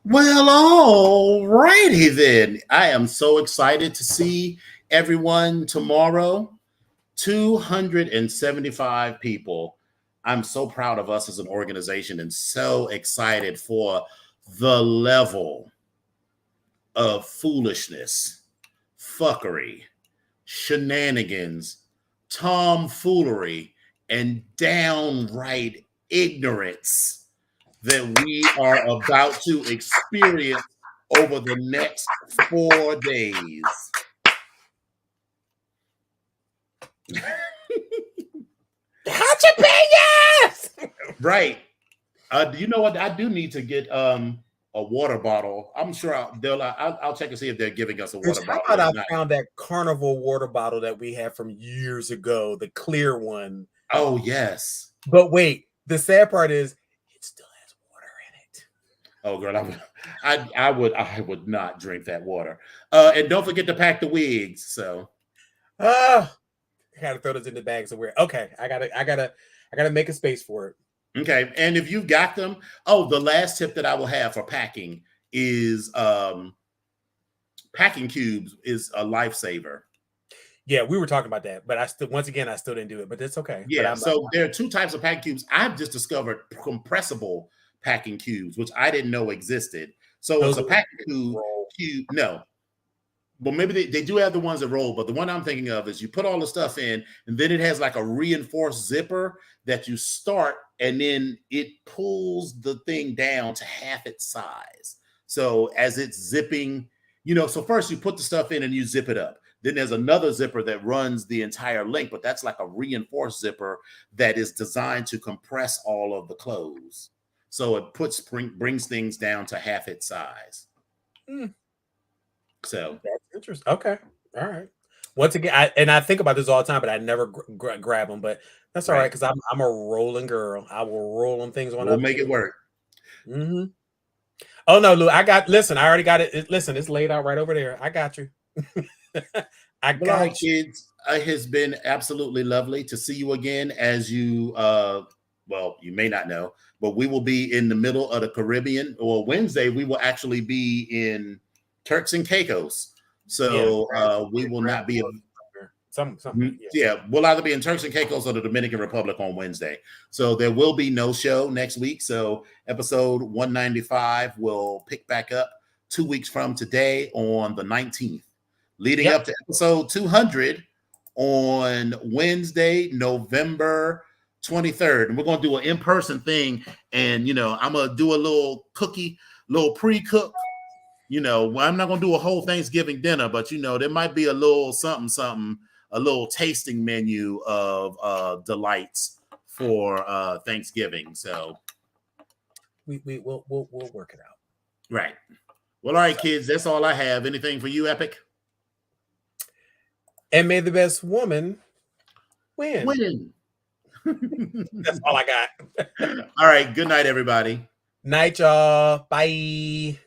Well, all righty then. I am so excited to see everyone tomorrow. 275 people. I'm so proud of us as an organization and so excited for the level of foolishness, fuckery, shenanigans, tomfoolery, and downright ignorance that we are about to experience over the next 4 days. How'd you pay yes? Right. You know what? I do need to get a water bottle. I'm sure I'll check and see if they're giving us a water How bottle. about I found that Carnival water bottle that we had from years ago, the clear one. Oh, yes. But wait, the sad part is it still has water in it. Oh, girl, I would not drink that water. And don't forget to pack the wigs. So I gotta throw this in the bag somewhere. Okay, I gotta make a space for it. Okay, and if you got them, the last tip that I will have for packing is packing cubes is a lifesaver. Yeah, we were talking about that, but I still didn't do it, but it's okay. Yeah, so there are two types of packing cubes. I've just discovered compressible packing cubes, which I didn't know existed. So it's a packing cube. No. Well, maybe they do have the ones that roll, but the one I'm thinking of is you put all the stuff in, and then it has like a reinforced zipper that you start, and then it pulls the thing down to half its size. So as it's zipping, so first you put the stuff in and you zip it up. Then there's another zipper that runs the entire length, but that's like a reinforced zipper that is designed to compress all of the clothes. So it brings things down to half its size. So that's interesting. Okay, all right. Once again, I think about this all the time, but I never grab them. But that's all right because I'm a rolling girl. I will roll on things. We'll make it work. Mm-hmm. Oh no, Lou! I already got it. Listen, it's laid out right over there. I got you. I got you. Kids. It has been absolutely lovely to see you again. As you, you may not know, but we will be in the middle of the Caribbean. Or Wednesday, we will actually be in Turks and Caicos. So we will not be. We'll either be in Turks and Caicos or the Dominican Republic on Wednesday. So there will be no show next week. So episode 195 will pick back up 2 weeks from today on the 19th, leading up to episode 200 on Wednesday, November 23rd. And we're going to do an in-person thing. And, I'm going to do a little pre-cook. I'm not going to do a whole Thanksgiving dinner, but, there might be a little something, a little tasting menu of delights for Thanksgiving. So we'll work it out. Right. Well, all right, kids, that's all I have. Anything for you, Epic? And may the best woman win. That's all I got. All right. Good night, everybody. Night, y'all. Bye.